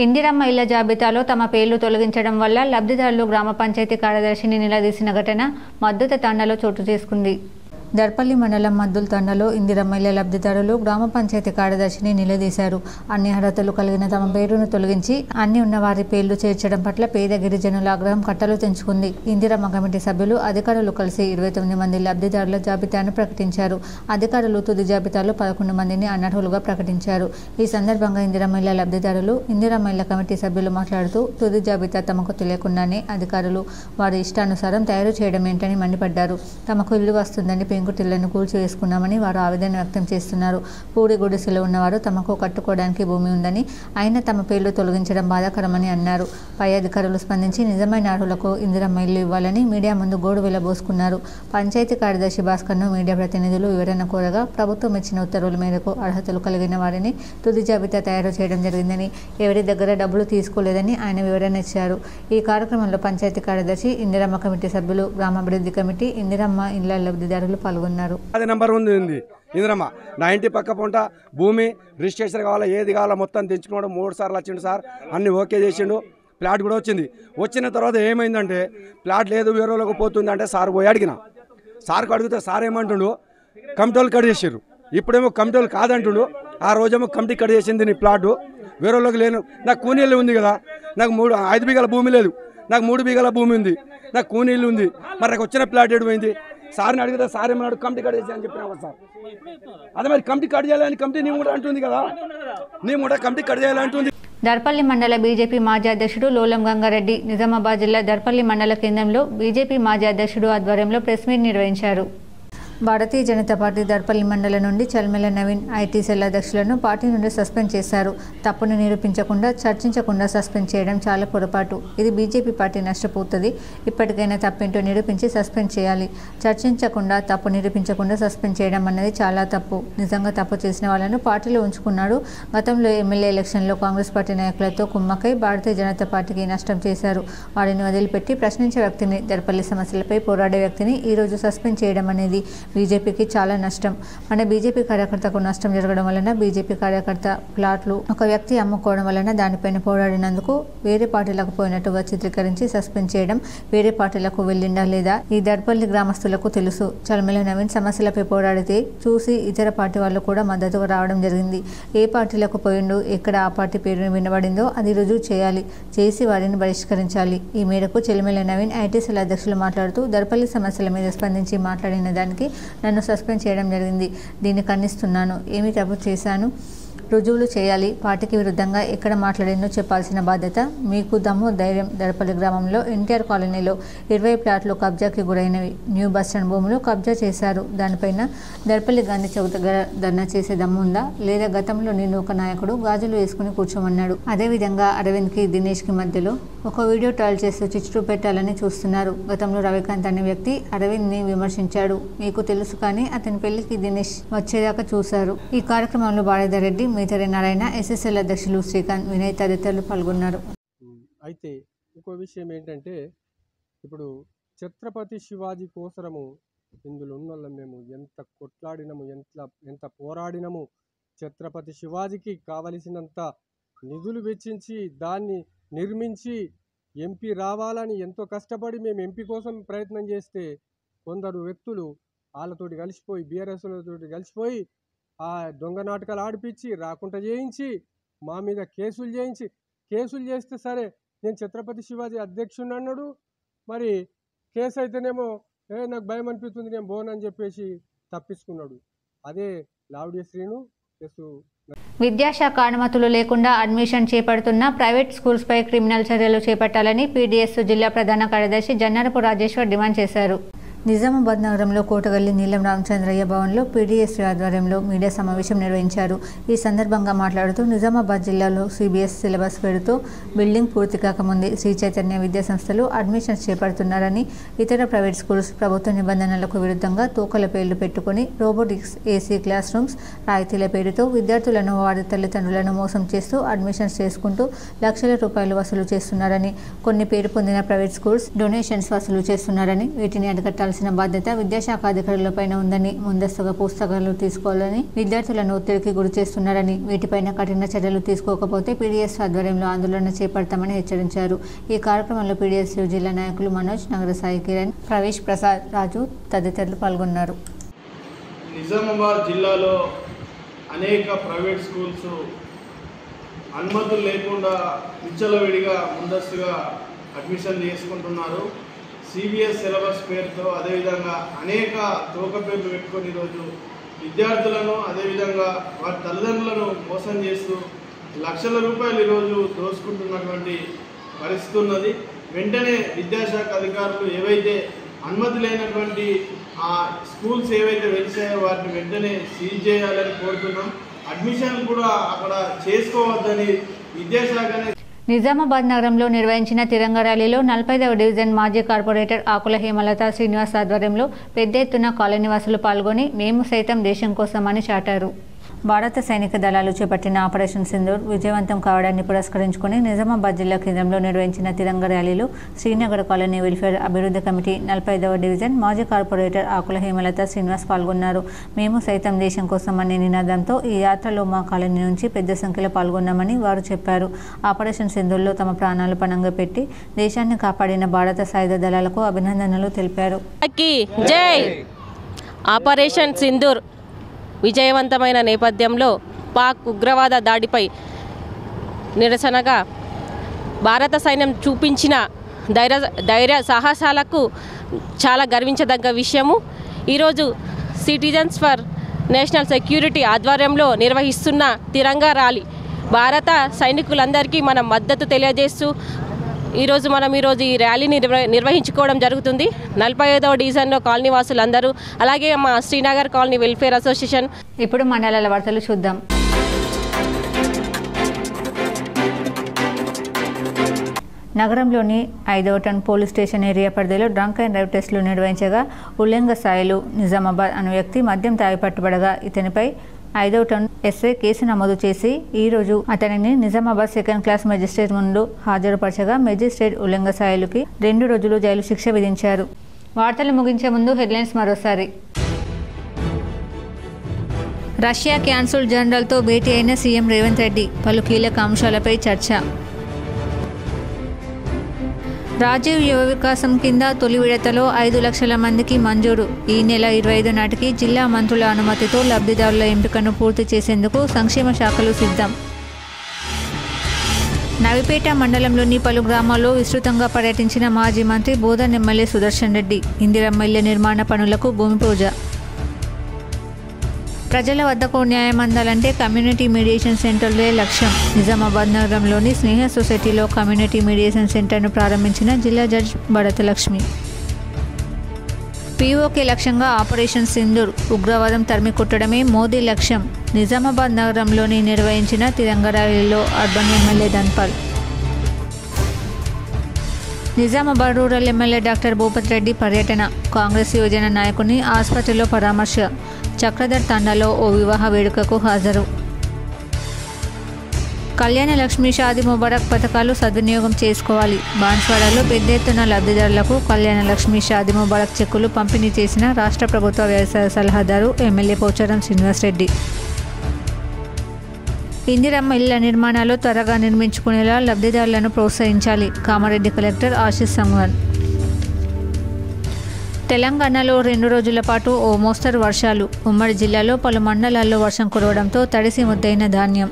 ఇందిరమ్మ ఇళ్ల జాబితాలో తమ పేర్లు తొలగించడం వల్ల లబ్ధిదారులు గ్రామ పంచాయతీ కార్యదర్శిని నిలదీసిన ఘటన మద్దతు తండాలో చోటు చేసుకుంది. దర్పల్లి మండలం మద్దుల తండలో ఇందిరమ్మ ఇళ్ల లబ్ధిదారులు గ్రామ పంచాయతీ కార్యదర్శిని నిలదీశారు. అన్ని అర్హతలు కలిగిన తమ పేరును తొలగించి అన్ని ఉన్న వారి పేర్లు చేర్చడం పట్ల పేద గిరిజనుల ఆగ్రహం కట్టలు తెంచుకుంది. ఇందిరమ్మ కమిటీ సభ్యులు, అధికారులు కలిసి 29 మంది లబ్ధిదారుల జాబితాను ప్రకటించారు. అధికారులు తుది జాబితాలో 11 మందిని అనర్హులుగా ప్రకటించారు. ఈ సందర్భంగా ఇందిరమ్మ ఇళ్ల లబ్ధిదారులు, ఇందిరమ్మ ఇళ్ల కమిటీ సభ్యులు మాట్లాడుతూ తుది జాబితా తమకు తెలియకుండానే అధికారులు వారి ఇష్టానుసారం తయారు చేయడం ఏంటని మండిపడ్డారు. తమకు ఇల్లు వస్తుందని పెంకుటిళ్లను కూల్చివేసుకున్నామని వారు ఆవేదన వ్యక్తం చేస్తున్నారు. పూడి గుడిసెలో ఉన్నవారు తమకు కట్టుకోవడానికి భూమి ఉందని, అయినా తమ పేర్లు తొలగించడం బాధాకరమని అన్నారు. పై అధికారులు స్పందించి నిజమైన అర్హులకు ఇందిరమ్మ ఇల్లు ఇవ్వాలని మీడియా ముందు గోడు వెళ్లబోసుకున్నారు. పంచాయతీ కార్యదర్శి భాస్కర్ను మీడియా ప్రతినిధులు వివరణ కోరగా ప్రభుత్వం ఇచ్చిన ఉత్తర్వుల మేరకు అర్హతలు కలిగిన వారిని తుది జాబితా తయారు చేయడం జరిగిందని, ఎవరి దగ్గర డబ్బులు తీసుకోలేదని ఆయన వివరణ ఇచ్చారు. ఈ కార్యక్రమంలో పంచాయతీ కార్యదర్శి, ఇందిరమ్మ కమిటీ సభ్యులు, గ్రామాభివృద్ధి కమిటీ, ఇందిరమ్మ ఇళ్ల లబ్ధిదారులు పాల్గొన్నారు. అది నెంబర్ ఉంది ఇందిరమ్మ. నా ఇంటి పక్క పొంట భూమి రిజిస్ట్రేషన్ కావాలా, ఏది కావాలా మొత్తం తెచ్చుకున్నాడు. 3 సార్లు వచ్చిండు సార్, అన్ని ఓకే చేసిండు. ప్లాట్ కూడా వచ్చింది. వచ్చిన తర్వాత ఏమైందంటే ప్లాట్ లేదు, వేరే వాళ్ళకి పోతుంది అంటే సార్ పోయి అడిగిన. సార్కు అడిగితే సార్ ఏమంటుండు, కమిటీలు కట్ చేసారు. ఇప్పుడేమో కమిటీలు కాదంటుండు. ఆ రోజేమో కమిటీ కట్ చేసింది నీ ప్లాటు, వేరే వాళ్ళకి లేను. నాకు కూనీళ్ళు ఉంది కదా, నాకు 5 బిఘల భూమి లేదు, నాకు 3 బిఘల భూమి ఉంది, నాకు కూనీళ్ళు ఉంది. మరి నాకు వచ్చిన ప్లాట్ ఏమైంది? సార్ని అడిగితే సార్ ఏమన్నాడు, కమిటీ కట్ చేసి అని చెప్పినా సార్. అదే మరి కమిటీ కట్ చేయాలని కమిటీ నీ కూడా అంటుంది కదా, నీ కూడా కమిటీ కట్ చేయాలంటుంది. దర్పల్లి మండల బీజేపీ మాజీ అధ్యక్షుడు లోలం గంగారెడ్డి నిజామాబాద్ జిల్లా దర్పల్లి మండల కేంద్రంలో బీజేపీ మాజీ అధ్యక్షుడు ఆధ్వర్యంలో ప్రెస్ మీట్ నిర్వహించారు. భారతీయ జనతా పార్టీ దర్పల్లి మండలం నుండి చల్మెల నవీన్ ఐటీ సెల్ అధ్యక్షులను పార్టీ నుండి సస్పెండ్ చేశారు. తప్పును నిరూపించకుండా చర్చించకుండా సస్పెండ్ చేయడం చాలా పొరపాటు. ఇది బీజేపీ పార్టీ నష్టపోతుంది. ఇప్పటికైనా తప్పేంటో నిరూపించి సస్పెండ్ చేయాలి. చర్చించకుండా తప్పు నిరూపించకుండా సస్పెండ్ చేయడం అన్నది చాలా తప్పు. నిజంగా తప్పు చేసిన వాళ్ళను పార్టీలో ఉంచుకున్నాడు. గతంలో ఎమ్మెల్యే ఎలక్షన్లో కాంగ్రెస్ పార్టీ నాయకులతో కుమ్మకై భారతీయ జనతా పార్టీకి నష్టం చేశారు. వారిని వదిలిపెట్టి ప్రశ్నించే వ్యక్తిని, దర్పల్లి సమస్యలపై పోరాడే వ్యక్తిని ఈరోజు సస్పెండ్ చేయడం అనేది బీజేపీకి చాలా నష్టం. మన బీజేపీ కార్యకర్తకు నష్టం జరగడం వలన, బీజేపీ కార్యకర్త ప్లాట్లు ఒక వ్యక్తి అమ్ముకోవడం వలన దానిపైన పోరాడినందుకు వేరే పార్టీలకు పోయినట్టుగా చిత్రీకరించి సస్పెండ్ చేయడం వేరే పార్టీలకు వెళ్ళిందా లేదా ఈ దర్పల్లి గ్రామస్తులకు తెలుసు. చల్మెల నవీన్ సమస్యలపై పోరాడితే చూసి ఇతర పార్టీ వాళ్ళు కూడా మద్దతుగా రావడం జరిగింది. ఏ పార్టీలకు పోయిండు, ఎక్కడ ఆ పార్టీ పేరు వినబడిందో అది రుజువు చేయాలి, చేసి వారిని బహిష్కరించాలి. ఈ మేరకు చల్మెల నవీన్ ఐటీ సెల్ అధ్యక్షులు మాట్లాడుతూ దర్పల్లి సమస్యల మీద స్పందించి మాట్లాడిన దానికి నన్ను సస్పెండ్ చేయడం జరిగింది. దీన్ని ఖండిస్తున్నాను. ఏమి తప్పు చేశాను రుజువులు చేయాలి. పార్టీకి విరుద్ధంగా ఎక్కడ మాట్లాడిందో చెప్పాల్సిన బాధ్యత మీకు. దమ్ము ధైర్యం. దర్పల్లి గ్రామంలో ఎన్టీఆర్ కాలనీలో 20 ప్లాట్లు కబ్జాకి గురైనవి. న్యూ బస్టాండ్ భూములు కబ్జా చేశారు. దానిపైన దర్పల్లి గాంధీ చౌక్ దగ్గర ధర్నా చేసే దమ్ము ఉందా లేదా? గతంలో నేను ఒక నాయకుడు గాజులు వేసుకుని కూర్చోమన్నాడు. అదేవిధంగా అరవింద్కి దినేష్కి మధ్యలో ఒక వీడియో ట్రయల్ చేస్తూ చిచ్చు పెట్టాలని చూస్తున్నారు. గతంలో రవికాంత్ అనే వ్యక్తి అరవింద్ని విమర్శించాడు. మీకు తెలుసు, కానీ అతని పెళ్లికి దినేష్ వచ్చేదాకా చూశారు. ఈ కార్యక్రమంలో బాలేధర్ రెడ్డి, మేతరి నారాయణ, ఎస్ఎస్ఎల్ అధ్యక్షులు శ్రీకాంత్, వినయ్ తదితరులు పాల్గొన్నారు. అయితే ఇంకో విషయం ఏంటంటే, ఇప్పుడు ఛత్రపతి శివాజీ కోసరము ఇందులో ఉన్న వాళ్ళం మేము ఎంత కొట్లాడినము, ఎంత పోరాడినము. ఛత్రపతి శివాజీకి కావలసినంత నిధులు వెచ్చించి దాన్ని నిర్మించి ఎంపీ రావాలని ఎంతో కష్టపడి మేము ఎంపీ కోసం ప్రయత్నం చేస్తే కొందరు వ్యక్తులు వాళ్ళతోటి కలిసిపోయి, బీఆర్ఎస్లతోటి కలిసిపోయి ఆ దొంగ నాటకాలు ఆడిపించి రాకుండా చేయించి మా మీద కేసులు చేస్తే సరే నేను ఛత్రపతి శివాజీ అధ్యక్షుడిని అన్నాడు. మరి కేసు అయితేనేమో నాకు భయం అనిపిస్తుంది, నేను బోనని చెప్పేసి తప్పించుకున్నాడు. అదే లావుడి శ్రీను కేసు. విద్యాశాఖ అనుమతులు లేకుండా అడ్మిషన్ చేపడుతున్న ప్రైవేట్ స్కూల్స్పై క్రిమినల్ చర్యలు చేపట్టాలని పీడీఎస్ జిల్లా ప్రధాన కార్యదర్శి జన్నారపు రాజేశ్వర్ డిమాండ్ చేశారు. నిజామాబాద్ నగరంలో కోటగల్లి నీలం రామచంద్రయ్య భవన్లో పీడీఎస్ ఆధ్వర్యంలో మీడియా సమావేశం నిర్వహించారు. ఈ సందర్భంగా మాట్లాడుతూ నిజామాబాద్ జిల్లాలో సిబిఎస్ సిలబస్ పేరుతో బిల్డింగ్ పూర్తి కాకముందే శ్రీ చైతన్య విద్యా సంస్థలు అడ్మిషన్స్ చేపడుతున్నారని, ఇతర ప్రైవేట్ స్కూల్స్ ప్రభుత్వ నిబంధనలకు విరుద్ధంగా తోకల పేర్లు పెట్టుకుని రోబోటిక్స్, ఏసీ క్లాస్ రూమ్స్, రాయితీల పేరుతో విద్యార్థులను, వారి తల్లిదండ్రులను మోసం చేస్తూ అడ్మిషన్స్ చేసుకుంటూ లక్షల రూపాయలు వసూలు చేస్తున్నారని, కొన్ని పేరు పొందిన ప్రైవేట్ స్కూల్స్ డొనేషన్స్ వసూలు చేస్తున్నారని, వీటిని అరికట్టాల్సిన బాధ్యత విద్యాశాఖ అధికారులపైన ఉందని, ముందస్తుగా పుస్తకాలు తీసుకోవాలని, విద్యార్థులను ఒత్తిడికి గురి చేస్తున్నారని, వీటిపైన కఠిన చర్యలు తీసుకోకపోతే పీడీఎస్ ఆధ్వర్యంలో ఆందోళన చేపడతామని హెచ్చరించారు. ఈ కార్యక్రమంలో పీడీఎస్ జిల్లా నాయకులు మనోజ్, నగర సాయి కిరణ్, ప్రవేశ్ ప్రసాద్, రాజు తదితరులు పాల్గొన్నారు. నిజామాబాద్ జిల్లాలో అనేక ప్రైవేట్ స్కూల్స్ అనుమతులు లేకుండా విచ్చలవిడిగా ముందస్తుగా అడ్మిషన్ చేసుకుంటున్నారు. సిబిఎస్ సిలబస్ పేరుతో అదేవిధంగా అనేక తోక పేర్లు పెట్టుకొని ఈరోజు విద్యార్థులను, అదేవిధంగా వారి తల్లిదండ్రులను మోసం చేస్తూ లక్షల రూపాయలు ఈరోజు దోసుకుంటున్నటువంటి పరిస్థితి ఉన్నది. వెంటనే విద్యాశాఖ అధికారులు ఏవైతే అనుమతి లేనటువంటి ఆ స్కూల్స్ ఏవైతే వెలిసాయో వాటిని వెంటనే సీజ్ చేయాలని కోరుతున్నాం. అడ్మిషన్లు కూడా అక్కడ చేసుకోవద్దని విద్యాశాఖనే. నిజామాబాద్ నగరంలో నిర్వహించిన తిరంగ ర్యాలీలో 45వ డివిజన్ మాజీ కార్పొరేటర్ ఆకుల హేమలత శ్రీనివాస్ ఆధ్వర్యంలో పెద్ద ఎత్తున కాలనీవాసులు పాల్గొని మేము సైతం దేశం కోసమని చాటారు. భారత సైనిక దళాలు చేపట్టిన ఆపరేషన్ సింధూర్ విజయవంతం కావడాన్ని పురస్కరించుకుని నిజామాబాద్ జిల్లా కేంద్రంలో నిర్వహించిన తిరంగ ర్యాలీలో శ్రీనగర్ కాలనీ వెల్ఫేర్ అభివృద్ధి కమిటీ 45వ డివిజన్ మాజీ కార్పొరేటర్ ఆకుల హేమలత శ్రీనివాస్ పాల్గొన్నారు. మేము సైతం దేశం కోసం అనే నినాదంతో ఈ యాత్రలో మా కాలనీ నుంచి పెద్ద సంఖ్యలో పాల్గొన్నామని వారు చెప్పారు. ఆపరేషన్ సింధూర్లో తమ ప్రాణాలు పణంగా పెట్టి దేశాన్ని కాపాడిన భారత సాయుధ దళాలకు అభినందనలు తెలిపారు. ఆపరేషన్ సింధూర్ విజయవంతమైన నేపథ్యంలో పాక్ ఉగ్రవాద దాడిపై నిరసనగా భారత సైన్యం చూపించిన ధైర్య సాహసాలకు చాలా గర్వించదగ్గ విషయము. ఈరోజు సిటిజన్స్ ఫర్ నేషనల్ సెక్యూరిటీ ఆధ్వర్యంలో నిర్వహిస్తున్న తిరంగా ర్యాలీ భారత సైనికులందరికీ మనం మద్దతు తెలియజేస్తూ ఈరోజు ఈ ర్యాలీని నిర్వహించుకోవడం జరుగుతుంది. 45వ డివిజన్లో కాలనీ వాసులందరూ, అలాగే మా శ్రీనగర్ కాలనీ వెల్ఫేర్ అసోసియేషన్. ఇప్పుడు మండలాల వార్తలు చూద్దాం. నగరంలోని 5వ టౌన్ పోలీస్ స్టేషన్ ఏరియా పరిధిలో డ్రంక్ అండ్ డ్రైవ్ టెస్టులు నిర్వహించగా ఉల్లంఘ సాయిలు నిజామాబాద్ అనే వ్యక్తి మద్యం తాగి పట్టుబడగా ఇతనిపై 5వ టౌన్ ఎస్ఐ కేసు నమోదు చేసి ఈరోజు అతనిని నిజామాబాద్ సెకండ్ క్లాస్ మెజిస్ట్రేట్ ముందు హాజరుపరచగా మెజిస్ట్రేట్ ఉల్లంఘ సాయిలుకి 2 రోజులు జైలు శిక్ష విధించారు. వార్తలు ముగించే ముందు హెడ్లైన్స్ మరోసారి. రష్యా కాన్సుల్ జనరల్తో భేటీ అయిన సీఎం రేవంత్ రెడ్డి, పలు కీలక అంశాలపై చర్చ. రాజీవ్ యువ వికాసం కింద తొలి విడతలో 5 లక్షల మందికి మంజూరు. ఈ నెల 25 నాటికి జిల్లా మంత్రుల అనుమతితో లబ్ధిదారుల ఎంపికను పూర్తి చేసేందుకు సంక్షేమ శాఖలు సిద్ధం. నవిపేట మండలంలోని పలు గ్రామాల్లో విస్తృతంగా పర్యటించిన మాజీ మంత్రి బోధన్ ఎమ్మెల్యే సుదర్శన్ రెడ్డి. ఇందిరమ్మ ఇళ్ల నిర్మాణ పనులకు భూమి పూజ. ప్రజల వద్దకు న్యాయం అందాలంటే కమ్యూనిటీ మీడియేషన్ సెంటర్లే లక్ష్యం. నిజామాబాద్ నగరంలోని స్నేహ సొసైటీలో కమ్యూనిటీ మీడియేషన్ సెంటర్ను ప్రారంభించిన జిల్లా జడ్జి బడత లక్ష్మి. పీఓకే లక్ష్యంగా ఆపరేషన్ సింధూర్, ఉగ్రవాదం తరిమి కొట్టడమే మోదీ లక్ష్యం. నిజామాబాద్ నగరంలోని నిర్వహించిన తిరంగా ర్యాలీలో urban MLA Dhanpal. Nizamabad rural MLA doctor Bhupat Reddy పర్యటన. కాంగ్రెస్ యువజన నాయకుని ఆసుపత్రిలో పరామర్శ. చక్రధర్ తండాలో ఓ వివాహ వేడుకకు హాజరు. కళ్యాణ లక్ష్మి షాదీ ముబారక్ పథకాలు సద్వినియోగం చేసుకోవాలి. బాన్స్వాడలో పెద్ద ఎత్తున లబ్ధిదారులకు కళ్యాణ లక్ష్మి షాదీ ముబారక్ చెక్కులు పంపిణీ చేసిన రాష్ట్ర ప్రభుత్వ వ్యవసాయ సలహాదారు ఎమ్మెల్యే పోచారం శ్రీనివాసరెడ్డి. ఇందిరమ్మ ఇళ్ల నిర్మాణాలు త్వరగా నిర్మించుకునేలా లబ్ధిదారులను ప్రోత్సహించాలి. కామారెడ్డి కలెక్టర్ ఆశీష్ సంగ్వాన్. తెలంగాణలో 2 రోజుల పాటు ఓ మోస్తరు వర్షాలు. ఉమ్మడి జిల్లాలో పలు మండలాల్లో వర్షం కురవడంతో తడిసి ముద్దైన ధాన్యం.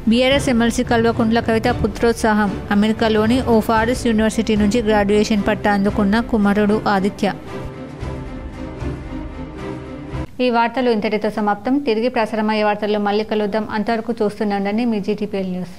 BRS MLC Kalvakuntla Kavitha పుత్రోత్సాహం. అమెరికాలోని ఓ ఫారెస్ట్ యూనివర్సిటీ నుంచి గ్రాడ్యుయేషన్ పట్టా అందుకున్న కుమారుడు ఆదిత్య. ఈ వార్తలు ఇంతటితో సమాప్తం. తిరిగి ప్రసారమయ్యే వార్తల్లో మళ్ళీ కలుద్దాం. అంతవరకు చూస్తూనే ఉండండి మీ జీటీపీఎల్ న్యూస్.